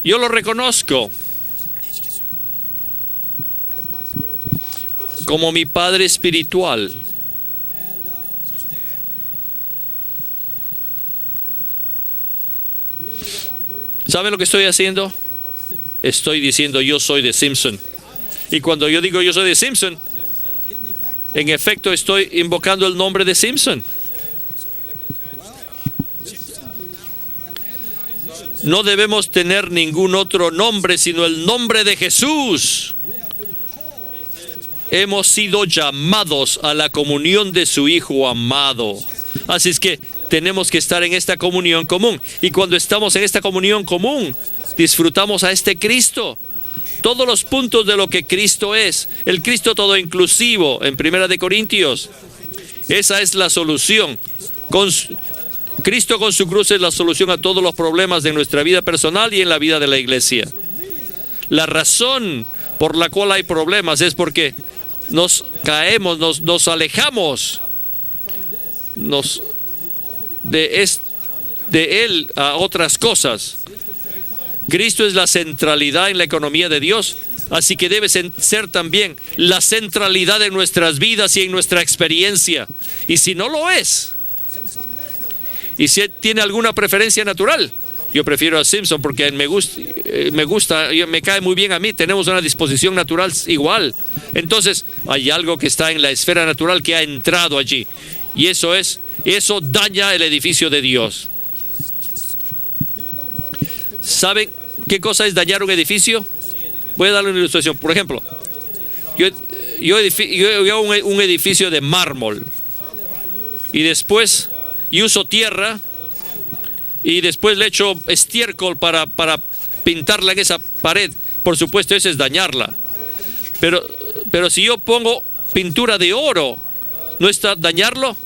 yo lo reconozco como mi padre espiritual. ¿Saben lo que estoy haciendo? Estoy diciendo yo soy de Simpson. Y cuando yo digo yo soy de Simpson, en efecto estoy invocando el nombre de Simpson. No debemos tener ningún otro nombre sino el nombre de Jesús. Hemos sido llamados a la comunión de su Hijo amado. Así es que tenemos que estar en esta comunión común. Y cuando estamos en esta comunión común, disfrutamos a este Cristo. Todos los puntos de lo que Cristo es. El Cristo todo inclusivo en 1 Corintios. Esa es la solución. Cristo con su cruz es la solución a todos los problemas de nuestra vida personal y en la vida de la iglesia. La razón por la cual hay problemas es porque nos caemos, nos alejamos de de Él a otras cosas. Cristo es la centralidad en la economía de Dios, así que debe ser también la centralidad en nuestras vidas y en nuestra experiencia. Y si no lo es, y si tiene alguna preferencia natural, yo prefiero a Simpson porque me gusta, me cae muy bien a mí, tenemos una disposición natural igual. Entonces hay algo que está en la esfera natural que ha entrado allí, y eso daña el edificio de Dios. ¿Saben qué cosa es dañar un edificio? Voy a darle una ilustración. Por ejemplo, yo hago un edificio de mármol y después uso tierra y después le echo estiércol para pintarla en esa pared. Por supuesto, eso es dañarla. Pero si yo pongo pintura de oro, ¿no está dañarlo?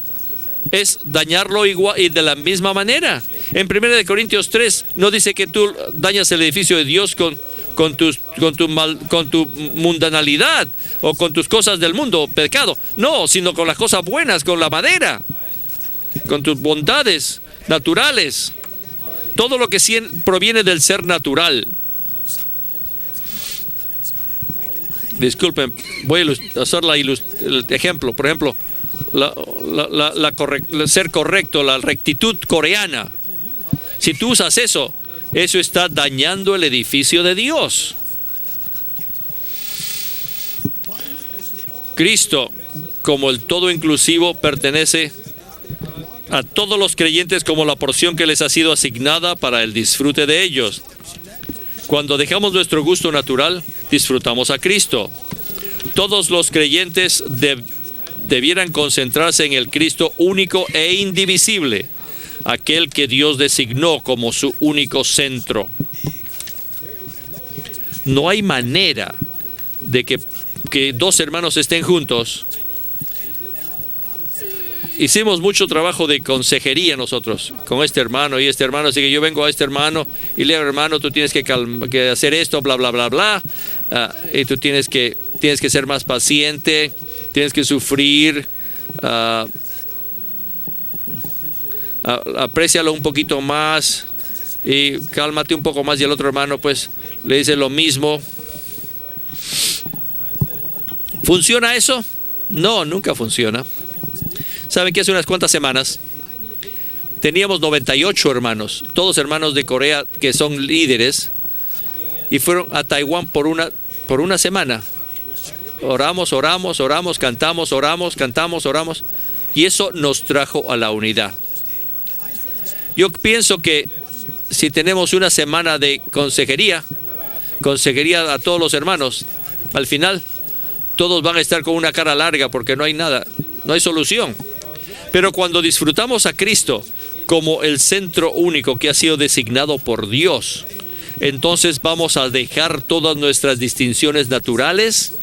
Es dañarlo igual y de la misma manera. En 1 Corintios 3 no dice que tú dañas el edificio de Dios con tu mundanalidad o con tus cosas del mundo, pecado. No, sino con las cosas buenas, con la madera, con tus bondades naturales. Todo lo que proviene del ser natural. Disculpen, voy a hacer el ejemplo. Por ejemplo, ser correcto, la rectitud coreana. Si tú usas eso está dañando el edificio de Dios. Cristo, como el todo inclusivo, pertenece a todos los creyentes como la porción que les ha sido asignada para el disfrute de ellos. Cuando dejamos nuestro gusto natural, disfrutamos a Cristo. Todos los creyentes debieran concentrarse en el Cristo único e indivisible, aquel que Dios designó como su único centro. No hay manera de que dos hermanos estén juntos. Hicimos mucho trabajo de consejería nosotros, con este hermano y este hermano, así que yo vengo a este hermano y le digo, hermano, tú tienes que hacer esto, bla, bla, bla, bla, y tú tienes que ser más paciente, tienes que sufrir, aprécialo un poquito más y cálmate un poco más. Y el otro hermano pues le dice lo mismo. ¿Funciona eso? No, nunca funciona. ¿Saben que hace unas cuantas semanas teníamos 98 hermanos, todos hermanos de Corea que son líderes, y fueron a Taiwán por una semana? Oramos, cantamos, oramos, y eso nos trajo a la unidad. Yo pienso que si tenemos una semana de consejería a todos los hermanos, al final todos van a estar con una cara larga porque no hay nada, no hay solución. Pero cuando disfrutamos a Cristo como el centro único que ha sido designado por Dios, entonces vamos a dejar todas nuestras distinciones naturales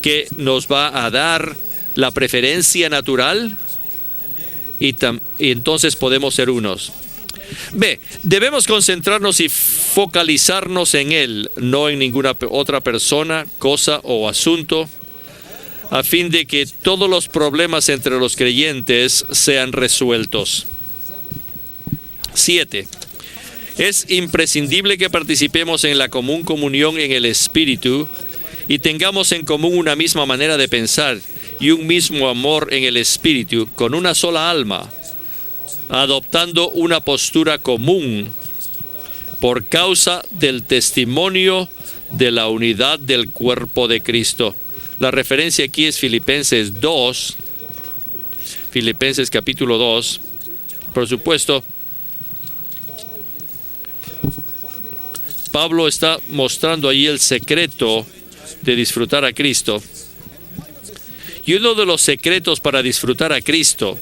que nos va a dar la preferencia natural y entonces podemos ser unos. B, debemos concentrarnos y focalizarnos en Él, no en ninguna otra persona, cosa o asunto, a fin de que todos los problemas entre los creyentes sean resueltos. 7. Es imprescindible que participemos en la común comunión en el Espíritu y tengamos en común una misma manera de pensar y un mismo amor en el Espíritu, con una sola alma, adoptando una postura común por causa del testimonio de la unidad del cuerpo de Cristo. La referencia aquí es Filipenses 2, Filipenses capítulo 2. Por supuesto, Pablo está mostrando ahí el secreto de disfrutar a Cristo. Y uno de los secretos para disfrutar a Cristo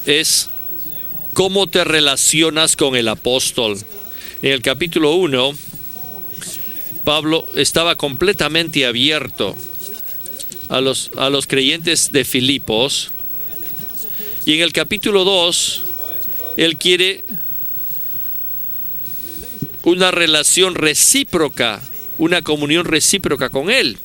es cómo te relacionas con el apóstol. En el capítulo 1, Pablo estaba completamente abierto a los creyentes de Filipos. Y en el capítulo 2, él quiere una relación recíproca, una comunión recíproca con él.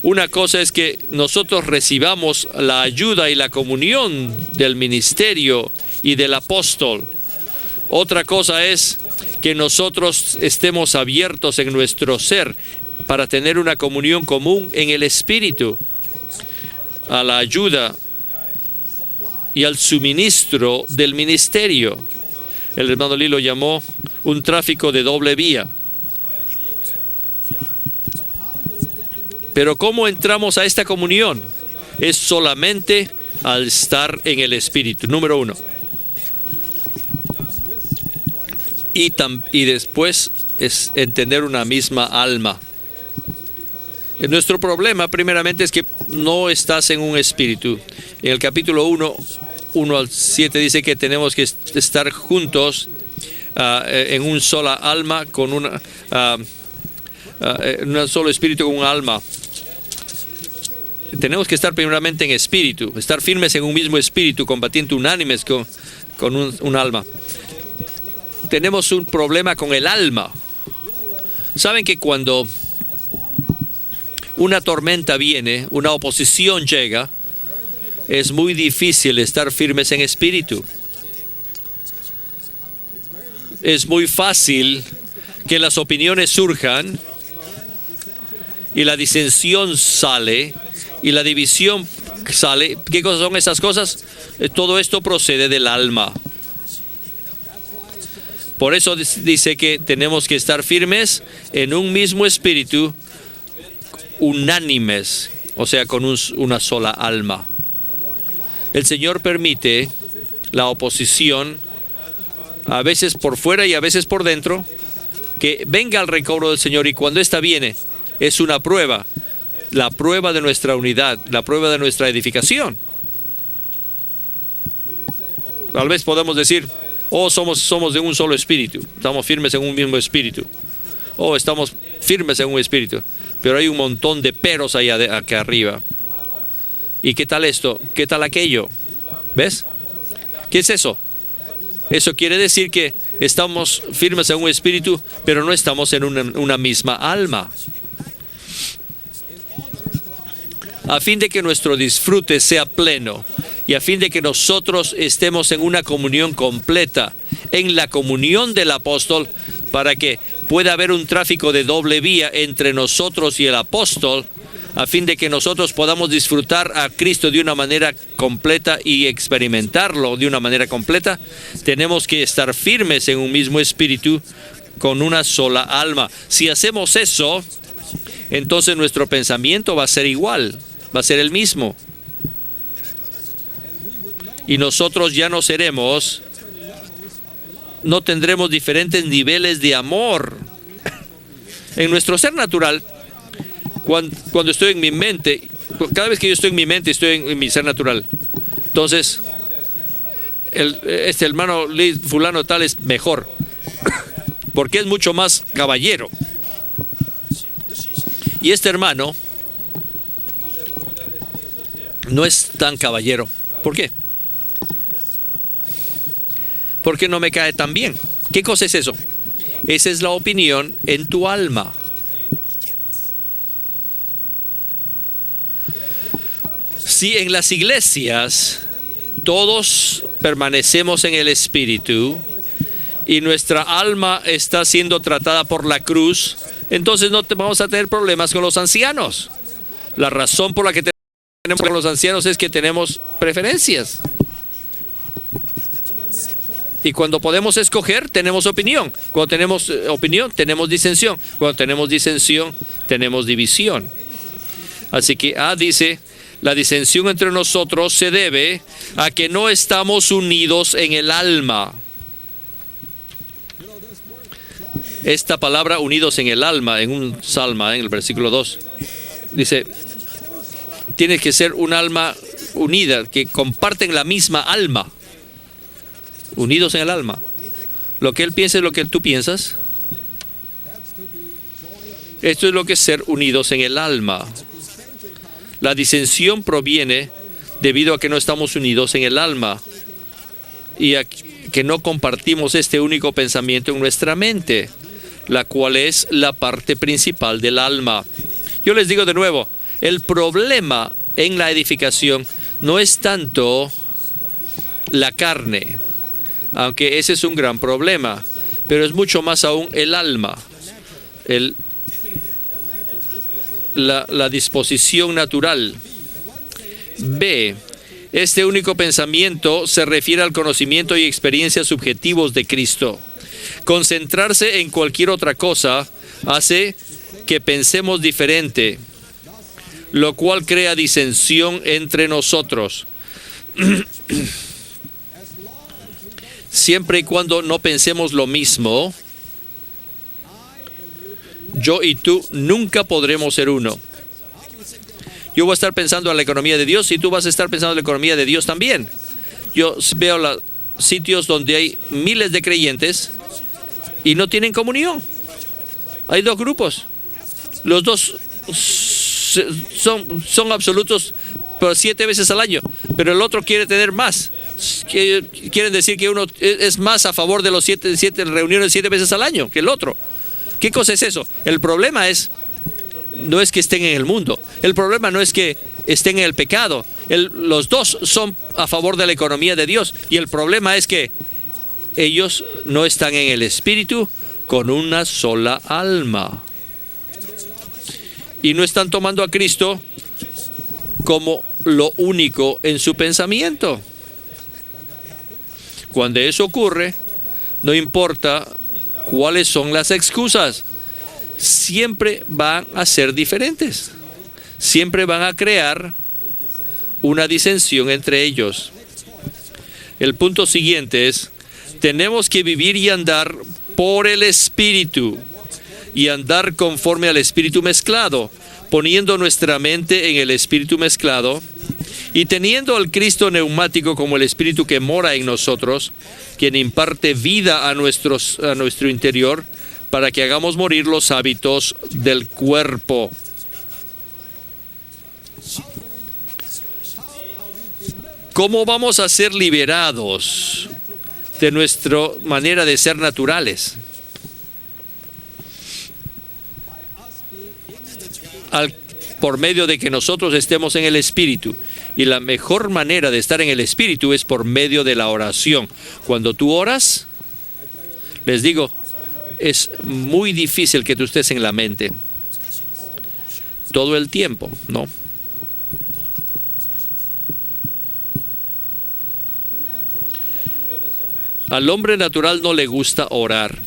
Una cosa es que nosotros recibamos la ayuda y la comunión del ministerio y del apóstol. Otra cosa es que nosotros estemos abiertos en nuestro ser para tener una comunión común en el Espíritu, a la ayuda y al suministro del ministerio. El hermano Lee lo llamó un tráfico de doble vía. Pero ¿cómo entramos a esta comunión? Es solamente al estar en el Espíritu, número uno. Y después es en tener una misma alma. Nuestro problema, primeramente, es que no estás en un espíritu. En el capítulo 1 al 7 dice que tenemos que estar juntos en un sola alma, con un solo espíritu, con un alma. Tenemos que estar primeramente en espíritu, estar firmes en un mismo espíritu, combatiendo unánimes con un alma. Tenemos un problema con el alma. Saben que cuando una tormenta viene, una oposición llega, es muy difícil estar firmes en espíritu. Es muy fácil que las opiniones surjan y la disensión sale y la división sale. ¿Qué cosas son esas cosas? Todo esto procede del alma. Por eso dice que tenemos que estar firmes en un mismo espíritu, unánimes, o sea, con una sola alma. El Señor permite la oposición, a veces por fuera y a veces por dentro, que venga al recobro del Señor, y cuando ésta viene, es una prueba, la prueba de nuestra unidad, la prueba de nuestra edificación. Tal vez podemos decir, somos de un solo espíritu, estamos firmes en un mismo espíritu, estamos firmes en un espíritu, pero hay un montón de peros acá arriba. ¿Y qué tal esto? ¿Qué tal aquello? ¿Ves? ¿Qué es eso? Eso quiere decir que estamos firmes en un espíritu, pero no estamos en una misma alma. A fin de que nuestro disfrute sea pleno y a fin de que nosotros estemos en una comunión completa, en la comunión del apóstol, para que pueda haber un tráfico de doble vía entre nosotros y el apóstol, a fin de que nosotros podamos disfrutar a Cristo de una manera completa y experimentarlo de una manera completa, tenemos que estar firmes en un mismo espíritu, con una sola alma. Si hacemos eso, entonces nuestro pensamiento va a ser igual, va a ser el mismo. Y nosotros ya no tendremos diferentes niveles de amor. En nuestro ser natural, cuando estoy en mi mente, cada vez que yo estoy en mi mente, estoy en mi ser natural. Entonces, este hermano fulano tal es mejor, porque es mucho más caballero. Y este hermano no es tan caballero. ¿Por qué? Porque no me cae tan bien. ¿Qué cosa es eso? Esa es la opinión en tu alma. Si en las iglesias todos permanecemos en el Espíritu y nuestra alma está siendo tratada por la cruz, entonces no vamos a tener problemas con los ancianos. La razón por la que tenemos con los ancianos es que tenemos preferencias. Y cuando podemos escoger, tenemos opinión. Cuando tenemos opinión, tenemos disensión. Cuando tenemos disensión, tenemos división. Así que dice, la disensión entre nosotros se debe a que no estamos unidos en el alma. Esta palabra unidos en el alma, en un salmo, en el versículo 2, dice, tiene que ser un alma unida, que comparten la misma alma. Unidos en el alma. Lo que él piensa es lo que tú piensas. Esto es lo que es ser unidos en el alma. La disensión proviene debido a que no estamos unidos en el alma y a que no compartimos este único pensamiento en nuestra mente, la cual es la parte principal del alma. Yo les digo de nuevo, El problema en la edificación no es tanto la carne, aunque ese es un gran problema, pero es mucho más aún el alma, la disposición natural. B. Este único pensamiento se refiere al conocimiento y experiencias subjetivos de Cristo. Concentrarse en cualquier otra cosa hace que pensemos diferente, lo cual crea disensión entre nosotros. Siempre y cuando no pensemos lo mismo, yo y tú nunca podremos ser uno. Yo voy a estar pensando en la economía de Dios y tú vas a estar pensando en la economía de Dios también. Yo veo sitios donde hay miles de creyentes y no tienen comunión. Hay dos grupos. Los dos son absolutos, pero 7 veces al año. Pero el otro quiere tener más. Quieren decir que uno es más a favor de los 7 reuniones 7 veces al año que el otro. ¿Qué cosa es eso? El problema no es que estén en el mundo. El problema no es que estén en el pecado. Los dos son a favor de la economía de Dios. Y el problema es que ellos no están en el Espíritu con una sola alma. Y no están tomando a Cristo como lo único en su pensamiento. Cuando eso ocurre, no importa cuáles son las excusas, siempre van a ser diferentes. Siempre van a crear una disensión entre ellos. El punto siguiente es, tenemos que vivir y andar por el Espíritu y andar conforme al Espíritu mezclado, poniendo nuestra mente en el Espíritu mezclado y teniendo al Cristo neumático como el Espíritu que mora en nosotros, quien imparte vida a nuestro interior para que hagamos morir los hábitos del cuerpo. ¿Cómo vamos a ser liberados de nuestra manera de ser naturales? Por medio de que nosotros estemos en el Espíritu. Y la mejor manera de estar en el Espíritu es por medio de la oración. Cuando tú oras, les digo, es muy difícil que tú estés en la mente todo el tiempo, ¿no? Al hombre natural no le gusta orar.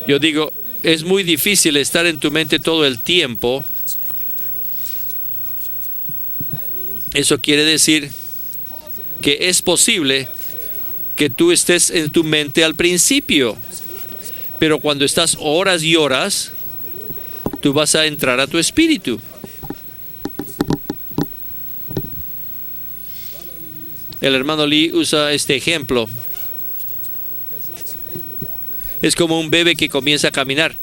Yo digo, es muy difícil estar en tu mente todo el tiempo. Eso quiere decir que es posible que tú estés en tu mente al principio, pero cuando estás horas y horas, tú vas a entrar a tu espíritu. El hermano Lee usa este ejemplo. Es como un bebé que comienza a caminar.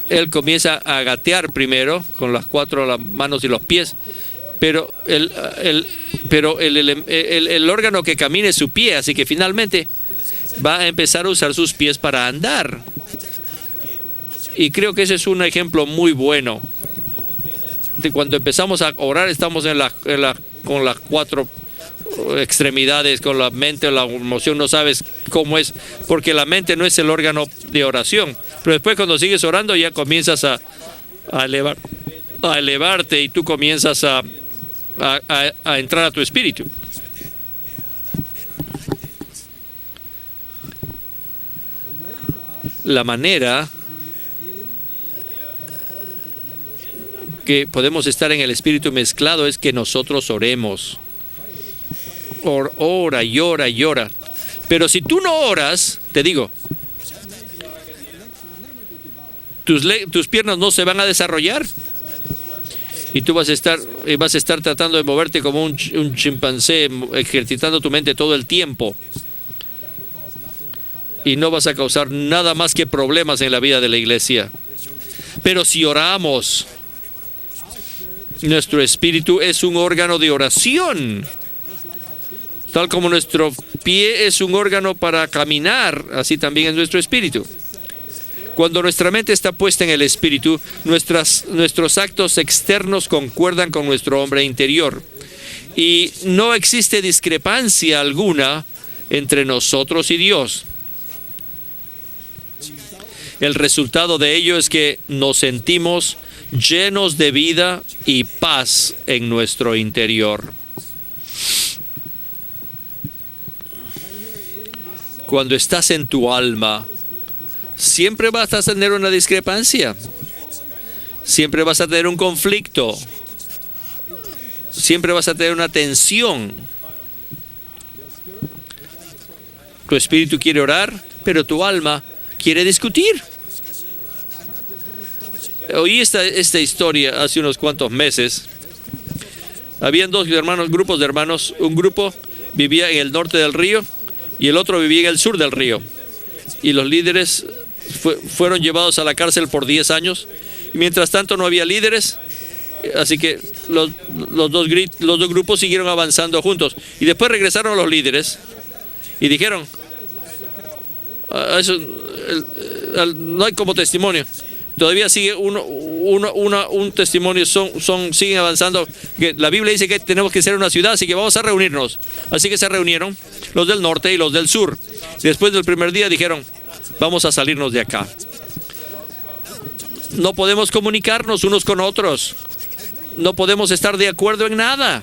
Él comienza a gatear primero con las 4 manos y los pies, pero el órgano que camina es su pie, así que finalmente va a empezar a usar sus pies para andar. Y creo que ese es un ejemplo muy bueno. Cuando empezamos a orar, estamos con las 4 extremidades, con la mente o la emoción, no sabes cómo es, porque la mente no es el órgano de oración. Pero después, cuando sigues orando, ya comienzas a elevarte y tú comienzas a entrar a tu espíritu. La manera que podemos estar en el espíritu mezclado es que nosotros oremos. Ora y ora y ora. Pero si tú no oras, te digo, tus piernas no se van a desarrollar. Y tú vas a estar tratando de moverte como un chimpancé, ejercitando tu mente todo el tiempo. Y no vas a causar nada más que problemas en la vida de la iglesia. Pero si oramos, nuestro espíritu es un órgano de oración. Tal como nuestro pie es un órgano para caminar, así también es nuestro espíritu. Cuando nuestra mente está puesta en el Espíritu, nuestros actos externos concuerdan con nuestro hombre interior. Y no existe discrepancia alguna entre nosotros y Dios. El resultado de ello es que nos sentimos llenos de vida y paz en nuestro interior. Cuando estás en tu alma, siempre vas a tener una discrepancia. Siempre vas a tener un conflicto. Siempre vas a tener una tensión. Tu espíritu quiere orar, pero tu alma quiere discutir. Oí esta historia hace unos cuantos meses. Habían dos grupos de hermanos. Un grupo vivía en el norte del río y el otro vivía en el sur del río. Y los líderes fueron llevados a la cárcel por 10 años. Y mientras tanto no había líderes. Así que los dos grupos siguieron avanzando juntos. Y después regresaron los líderes y dijeron, eso no hay como testimonio. Todavía sigue un testimonio, siguen avanzando. Que la Biblia dice que tenemos que ser una ciudad, así que vamos a reunirnos. Así que se reunieron los del norte y los del sur. Después del primer día dijeron, vamos a salirnos de acá. No podemos comunicarnos unos con otros. No podemos estar de acuerdo en nada.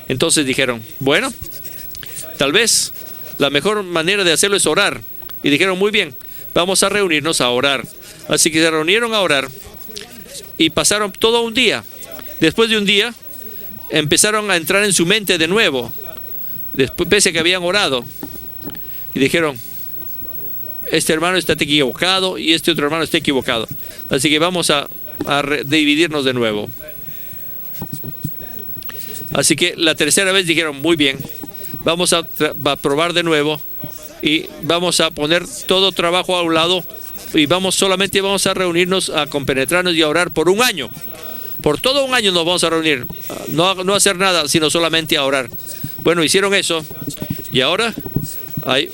Entonces dijeron, bueno, tal vez la mejor manera de hacerlo es orar. Y dijeron, muy bien, vamos a reunirnos a orar. Así que se reunieron a orar y pasaron todo un día. Después de un día, empezaron a entrar en su mente de nuevo, pese a que habían orado. Y dijeron, este hermano está equivocado y este otro hermano está equivocado. Así que vamos a dividirnos de nuevo. Así que la tercera vez dijeron, muy bien, vamos a probar de nuevo y vamos a poner todo trabajo a un lado y solamente vamos a reunirnos, a compenetrarnos y a orar por un año. Por todo un año nos vamos a reunir, no hacer nada, sino solamente a orar. Bueno, hicieron eso y ahora hay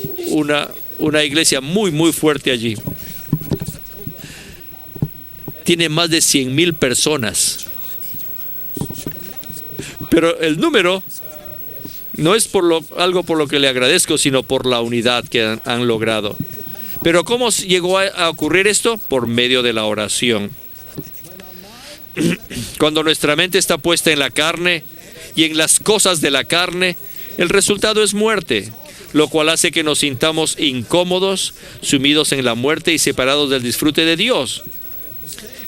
una iglesia muy, muy fuerte allí. Tiene más de 100,000 personas. Pero el número no es algo por lo que le agradezco, sino por la unidad que han logrado. Pero ¿cómo llegó a ocurrir esto? Por medio de la oración. Cuando nuestra mente está puesta en la carne y en las cosas de la carne, el resultado es muerte, lo cual hace que nos sintamos incómodos, sumidos en la muerte y separados del disfrute de Dios.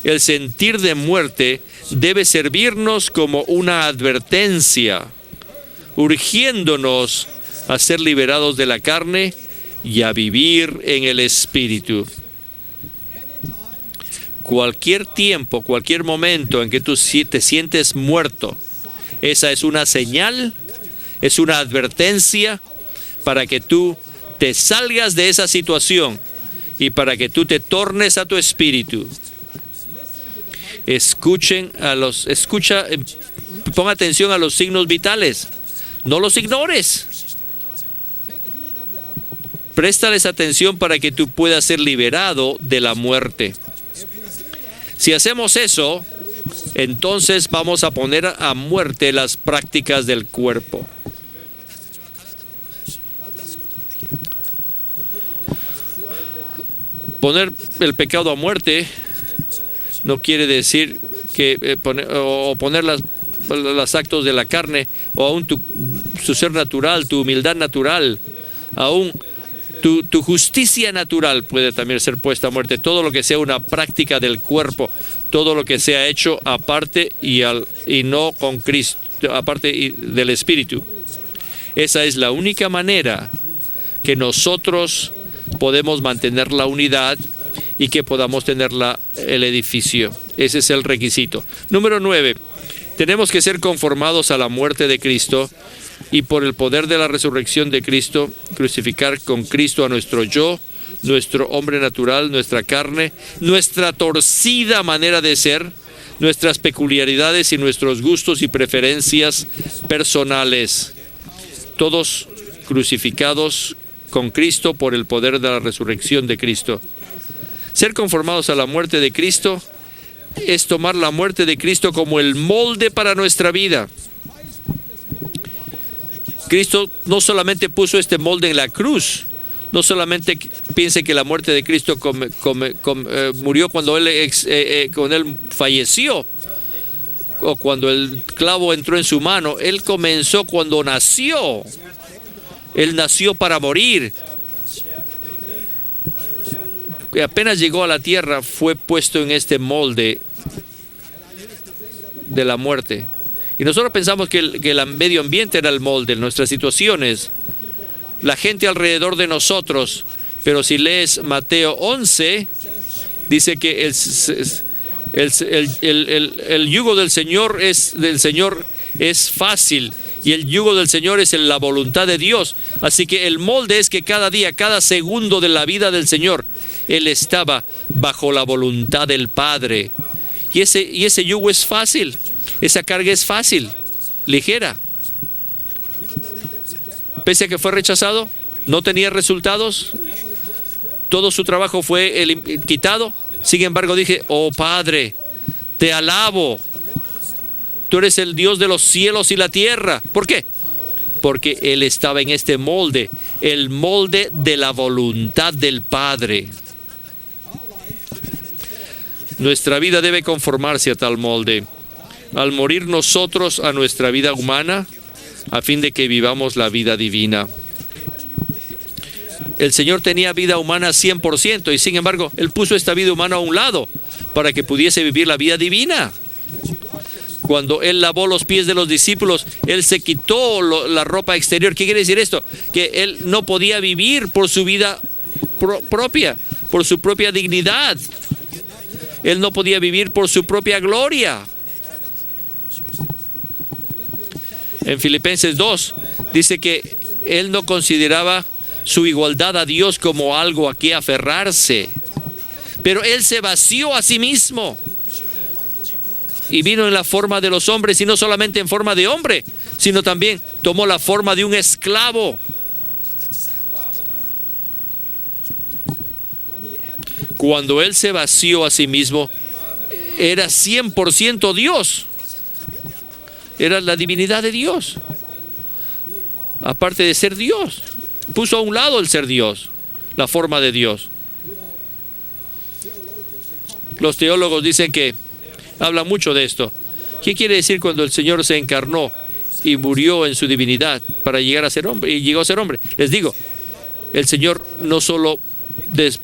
El sentir de muerte debe servirnos como una advertencia, urgiéndonos a ser liberados de la carne y a vivir en el Espíritu. Cualquier tiempo, cualquier momento en que tú te sientes muerto, esa es una señal, es una advertencia para que tú te salgas de esa situación y para que tú te tornes a tu espíritu. Pon atención a los signos vitales, no los ignores. Préstales atención para que tú puedas ser liberado de la muerte. Si hacemos eso, entonces vamos a poner a muerte las prácticas del cuerpo. Poner el pecado a muerte no quiere decir que poner los actos de la carne o aún tu ser natural, tu humildad natural, aún tu justicia natural puede también ser puesta a muerte. Todo lo que sea una práctica del cuerpo, todo lo que sea hecho aparte y no con Cristo, aparte del Espíritu. Esa es la única manera que nosotros podemos mantener la unidad y que podamos tener el edificio. Ese es el requisito. Número 9. Tenemos que ser conformados a la muerte de Cristo y por el poder de la resurrección de Cristo, crucificar con Cristo a nuestro yo, nuestro hombre natural, nuestra carne, nuestra torcida manera de ser, nuestras peculiaridades y nuestros gustos y preferencias personales. Todos crucificados con Cristo por el poder de la resurrección de Cristo. Ser conformados a la muerte de Cristo es tomar la muerte de Cristo como el molde para nuestra vida. Cristo no solamente puso este molde en la cruz, no solamente piense que la muerte de Cristo murió cuando él falleció, o cuando el clavo entró en su mano. Él comenzó cuando nació. Él nació para morir. Y apenas llegó a la tierra, fue puesto en este molde de la muerte. Y nosotros pensamos que el medio ambiente era el molde, nuestras situaciones, la gente alrededor de nosotros. Pero si lees Mateo 11, dice que el yugo del Señor es fácil, y el yugo del Señor es la voluntad de Dios. Así que el molde es que cada día, cada segundo de la vida del Señor, Él estaba bajo la voluntad del Padre. Y ese yugo es fácil, esa carga es fácil, ligera. Pese a que fue rechazado, no tenía resultados, todo su trabajo fue quitado. Sin embargo, dije: oh Padre, te alabo. Tú eres el Dios de los cielos y la tierra. ¿Por qué? Porque Él estaba en este molde, el molde de la voluntad del Padre. Nuestra vida debe conformarse a tal molde. Al morir nosotros a nuestra vida humana, a fin de que vivamos la vida divina. El Señor tenía vida humana 100%, y sin embargo, Él puso esta vida humana a un lado para que pudiese vivir la vida divina. Cuando Él lavó los pies de los discípulos, Él se quitó la ropa exterior. ¿Qué quiere decir esto? Que Él no podía vivir por su vida propia, por su propia dignidad. Él no podía vivir por su propia gloria. En Filipenses 2 dice que Él no consideraba su igualdad a Dios como algo a que aferrarse, pero Él se vació a sí mismo y vino en la forma de los hombres, y no solamente en forma de hombre, sino también tomó la forma de un esclavo. Cuando Él se vació a sí mismo, era 100% Dios. Era la divinidad de Dios. Aparte de ser Dios, puso a un lado el ser Dios, la forma de Dios. Los teólogos dicen que hablan mucho de esto. ¿Qué quiere decir cuando el Señor se encarnó y murió en su divinidad para llegar a ser hombre, y llegó a ser hombre? Les digo, el Señor no solo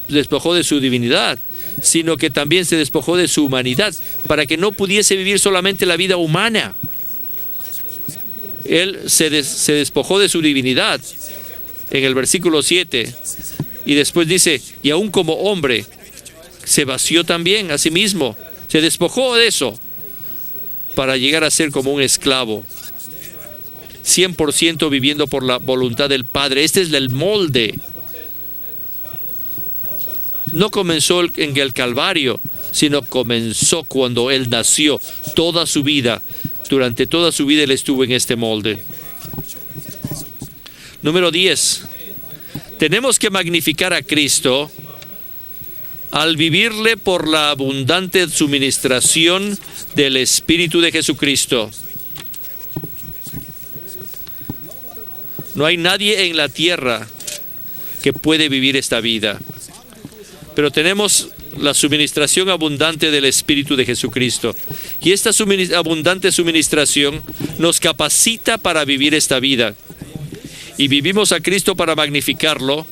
despojó de su divinidad, sino que también se despojó de su humanidad, para que no pudiese vivir solamente la vida humana. Él se despojó de su divinidad en el versículo 7, y después dice: y aún como hombre se vació también a sí mismo, se despojó de eso para llegar a ser como un esclavo, 100% viviendo por la voluntad del Padre. Este es el molde. No comenzó en el Calvario, sino comenzó cuando Él nació. Toda su vida, durante toda su vida, Él estuvo en este molde. Número 10. Tenemos que magnificar a Cristo al vivirle por la abundante suministración del Espíritu de Jesucristo. No hay nadie en la tierra que puede vivir esta vida, pero tenemos la suministración abundante del Espíritu de Jesucristo. Y esta abundante suministración nos capacita para vivir esta vida. Y vivimos a Cristo para magnificarlo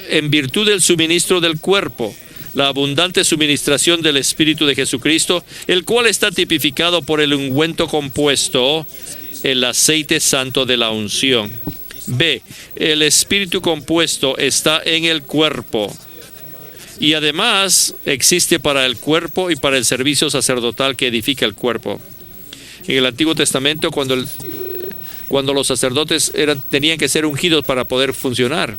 en virtud del suministro del cuerpo, la abundante suministración del Espíritu de Jesucristo, el cual está tipificado por el ungüento compuesto, el aceite santo de la unción. B. El Espíritu compuesto está en el cuerpo, y además existe para el cuerpo y para el servicio sacerdotal que edifica el cuerpo. En el Antiguo Testamento, cuando los sacerdotes tenían que ser ungidos para poder funcionar,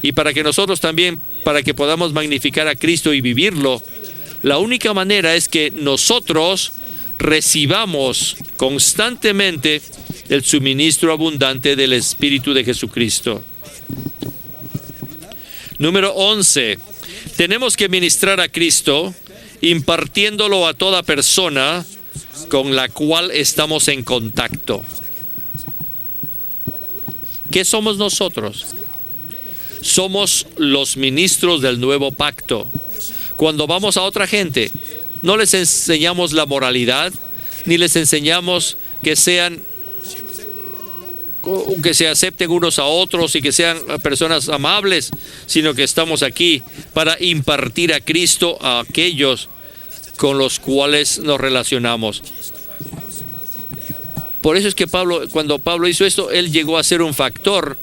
y para que nosotros también, para que podamos magnificar a Cristo y vivirlo, la única manera es que nosotros recibamos constantemente el suministro abundante del Espíritu de Jesucristo. Número 11. Tenemos que ministrar a Cristo, impartiéndolo a toda persona con la cual estamos en contacto. ¿Qué somos nosotros? Somos los ministros del nuevo pacto. Cuando vamos a otra gente, no les enseñamos la moralidad, ni les enseñamos que se acepten unos a otros y que sean personas amables, sino que estamos aquí para impartir a Cristo a aquellos con los cuales nos relacionamos. Por eso es que cuando Pablo hizo esto, él llegó a ser un factor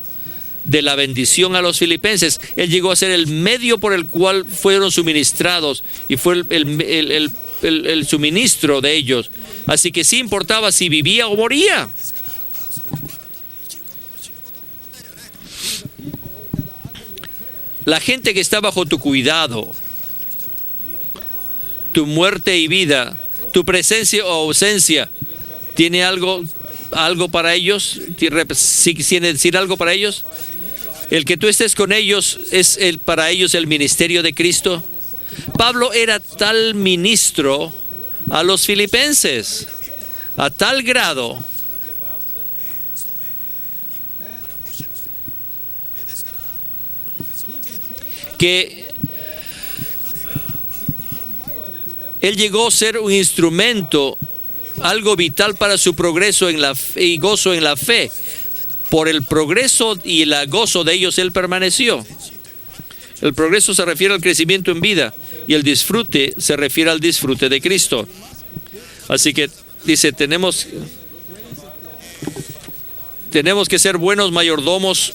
de la bendición a los filipenses. Él llegó a ser el medio por el cual fueron suministrados y fue el suministro de ellos. Así que sí importaba si vivía o moría. La gente que está bajo tu cuidado, tu muerte y vida, tu presencia o ausencia, ¿tiene algo para ellos? ¿Quiere decir algo para ellos? El que tú estés con ellos es para ellos el ministerio de Cristo. Pablo era tal ministro a los filipenses, a tal grado que él llegó a ser un instrumento, algo vital para su progreso y gozo en la fe. Por el progreso y el gozo de ellos, él permaneció. El progreso se refiere al crecimiento en vida y el disfrute se refiere al disfrute de Cristo. Así que dice, tenemos que ser buenos mayordomos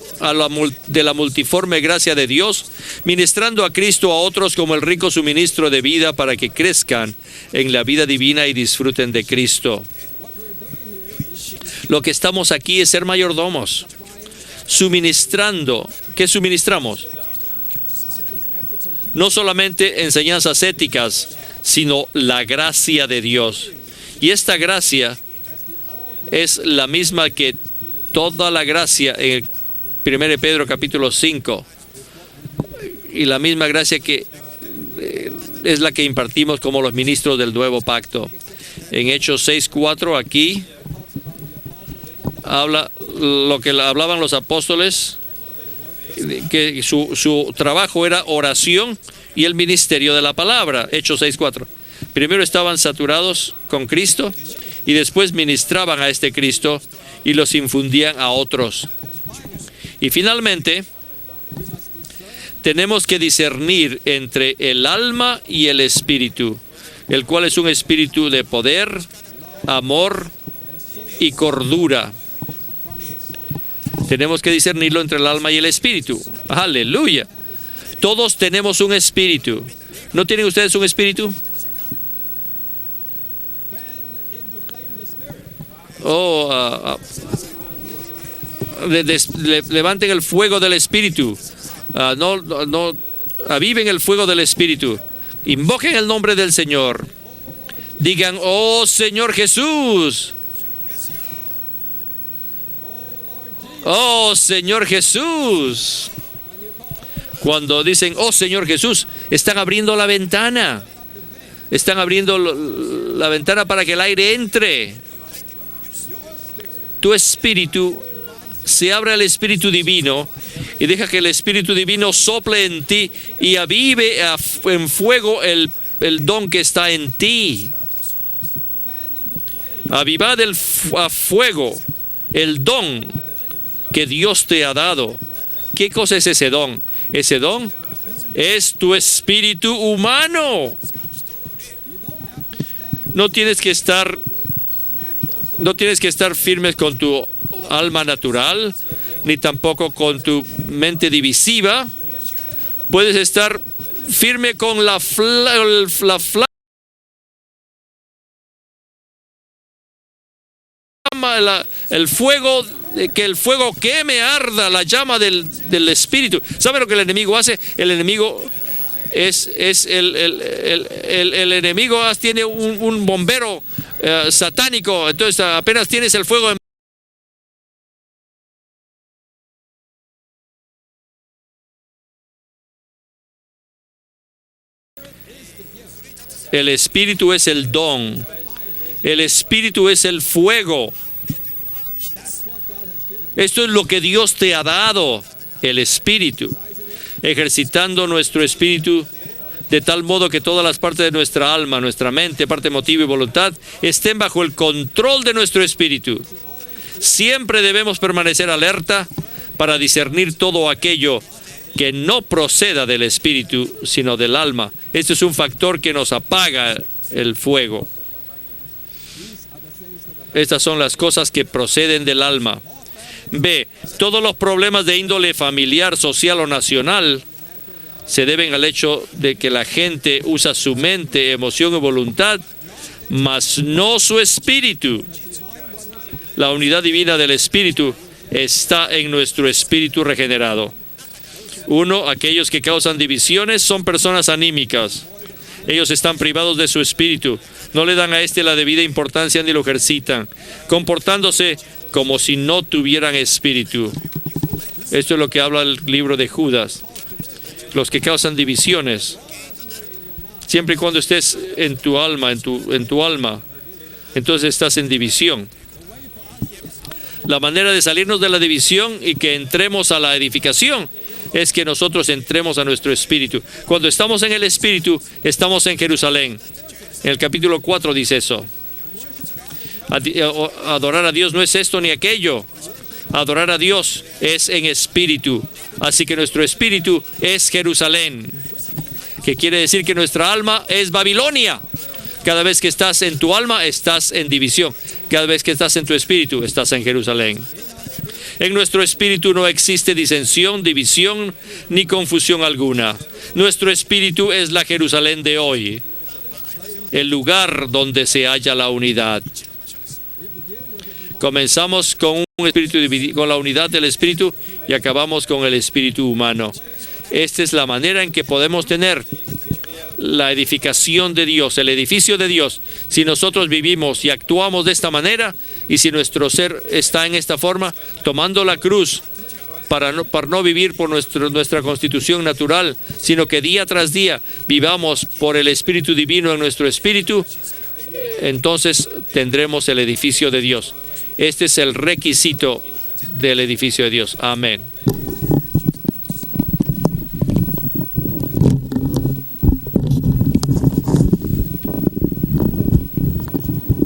de la multiforme gracia de Dios, ministrando a Cristo a otros como el rico suministro de vida para que crezcan en la vida divina y disfruten de Cristo. Lo que estamos aquí es ser mayordomos, suministrando. ¿Qué suministramos? No solamente enseñanzas éticas, sino la gracia de Dios. Y esta gracia es la misma que toda la gracia en 1 Pedro capítulo 5. Y la misma gracia que es la que impartimos como los ministros del nuevo pacto. En Hechos 6:4 aquí habla lo que hablaban los apóstoles, que su trabajo era oración y el ministerio de la palabra. Hechos 6:4. Primero estaban saturados con Cristo y después ministraban a este Cristo y los infundían a otros. Y finalmente, tenemos que discernir entre el alma y el espíritu, el cual es un espíritu de poder, amor y cordura. Tenemos que discernirlo entre el alma y el espíritu. ¡Aleluya! Todos tenemos un espíritu. ¿No tienen ustedes un espíritu? Levanten el fuego del espíritu. Aviven el fuego del espíritu. Invoquen el nombre del Señor. Digan, oh Señor Jesús. Oh Señor Jesús. Cuando dicen, oh Señor Jesús, están abriendo la ventana. Están abriendo la ventana para que el aire entre. Tu espíritu, se abre al Espíritu Divino y deja que el Espíritu Divino sople en ti y avive en fuego el don que está en ti. Avivad a fuego el don que Dios te ha dado. ¿Qué cosa es ese don? Ese don es tu espíritu humano. No tienes que estar firmes con tu alma natural, ni tampoco con tu mente divisiva. Puedes estar firme con el fuego, que el fuego queme, arda, la llama del espíritu. ¿Sabe lo que el enemigo hace? El enemigo el enemigo tiene un bombero satánico. Entonces apenas tienes el fuego en El Espíritu es el don. El Espíritu es el fuego. Esto es lo que Dios te ha dado, el Espíritu. Ejercitando nuestro espíritu de tal modo que todas las partes de nuestra alma, nuestra mente, parte emotiva y voluntad estén bajo el control de nuestro espíritu. Siempre debemos permanecer alerta para discernir todo aquello que no proceda del espíritu, sino del alma. Este es un factor que nos apaga el fuego. Estas son las cosas que proceden del alma. B. Todos los problemas de índole familiar, social o nacional se deben al hecho de que la gente usa su mente, emoción y voluntad, mas no su espíritu. La unidad divina del espíritu está en nuestro espíritu regenerado. 1. Aquellos que causan divisiones son personas anímicas. Ellos están privados de su espíritu. No le dan a este la debida importancia ni lo ejercitan, comportándose como si no tuvieran espíritu. Esto es lo que habla el libro de Judas. Los que causan divisiones. Siempre y cuando estés en tu alma, en tu alma, entonces estás en división. La manera de salirnos de la división y que entremos a la edificación es que nosotros entremos a nuestro espíritu. Cuando estamos en el espíritu, estamos en Jerusalén. En el capítulo 4 dice eso. Adorar a Dios no es esto ni aquello. Adorar a Dios es en espíritu. Así que nuestro espíritu es Jerusalén, que quiere decir que nuestra alma es Babilonia. Cada vez que estás en tu alma, estás en división. Cada vez que estás en tu espíritu, estás en Jerusalén. En nuestro espíritu no existe disensión, división, ni confusión alguna. Nuestro espíritu es la Jerusalén de hoy, el lugar donde se halla la unidad. Comenzamos con un espíritu dividido, con la unidad del espíritu, y acabamos con el espíritu humano. Esta es la manera en que podemos tener la edificación de Dios, el edificio de Dios. Si nosotros vivimos y actuamos de esta manera, y si nuestro ser está en esta forma, tomando la cruz para no vivir por nuestra constitución natural, sino que día tras día vivamos por el Espíritu Divino en nuestro espíritu, entonces tendremos el edificio de Dios. Este es el requisito del edificio de Dios. Amén.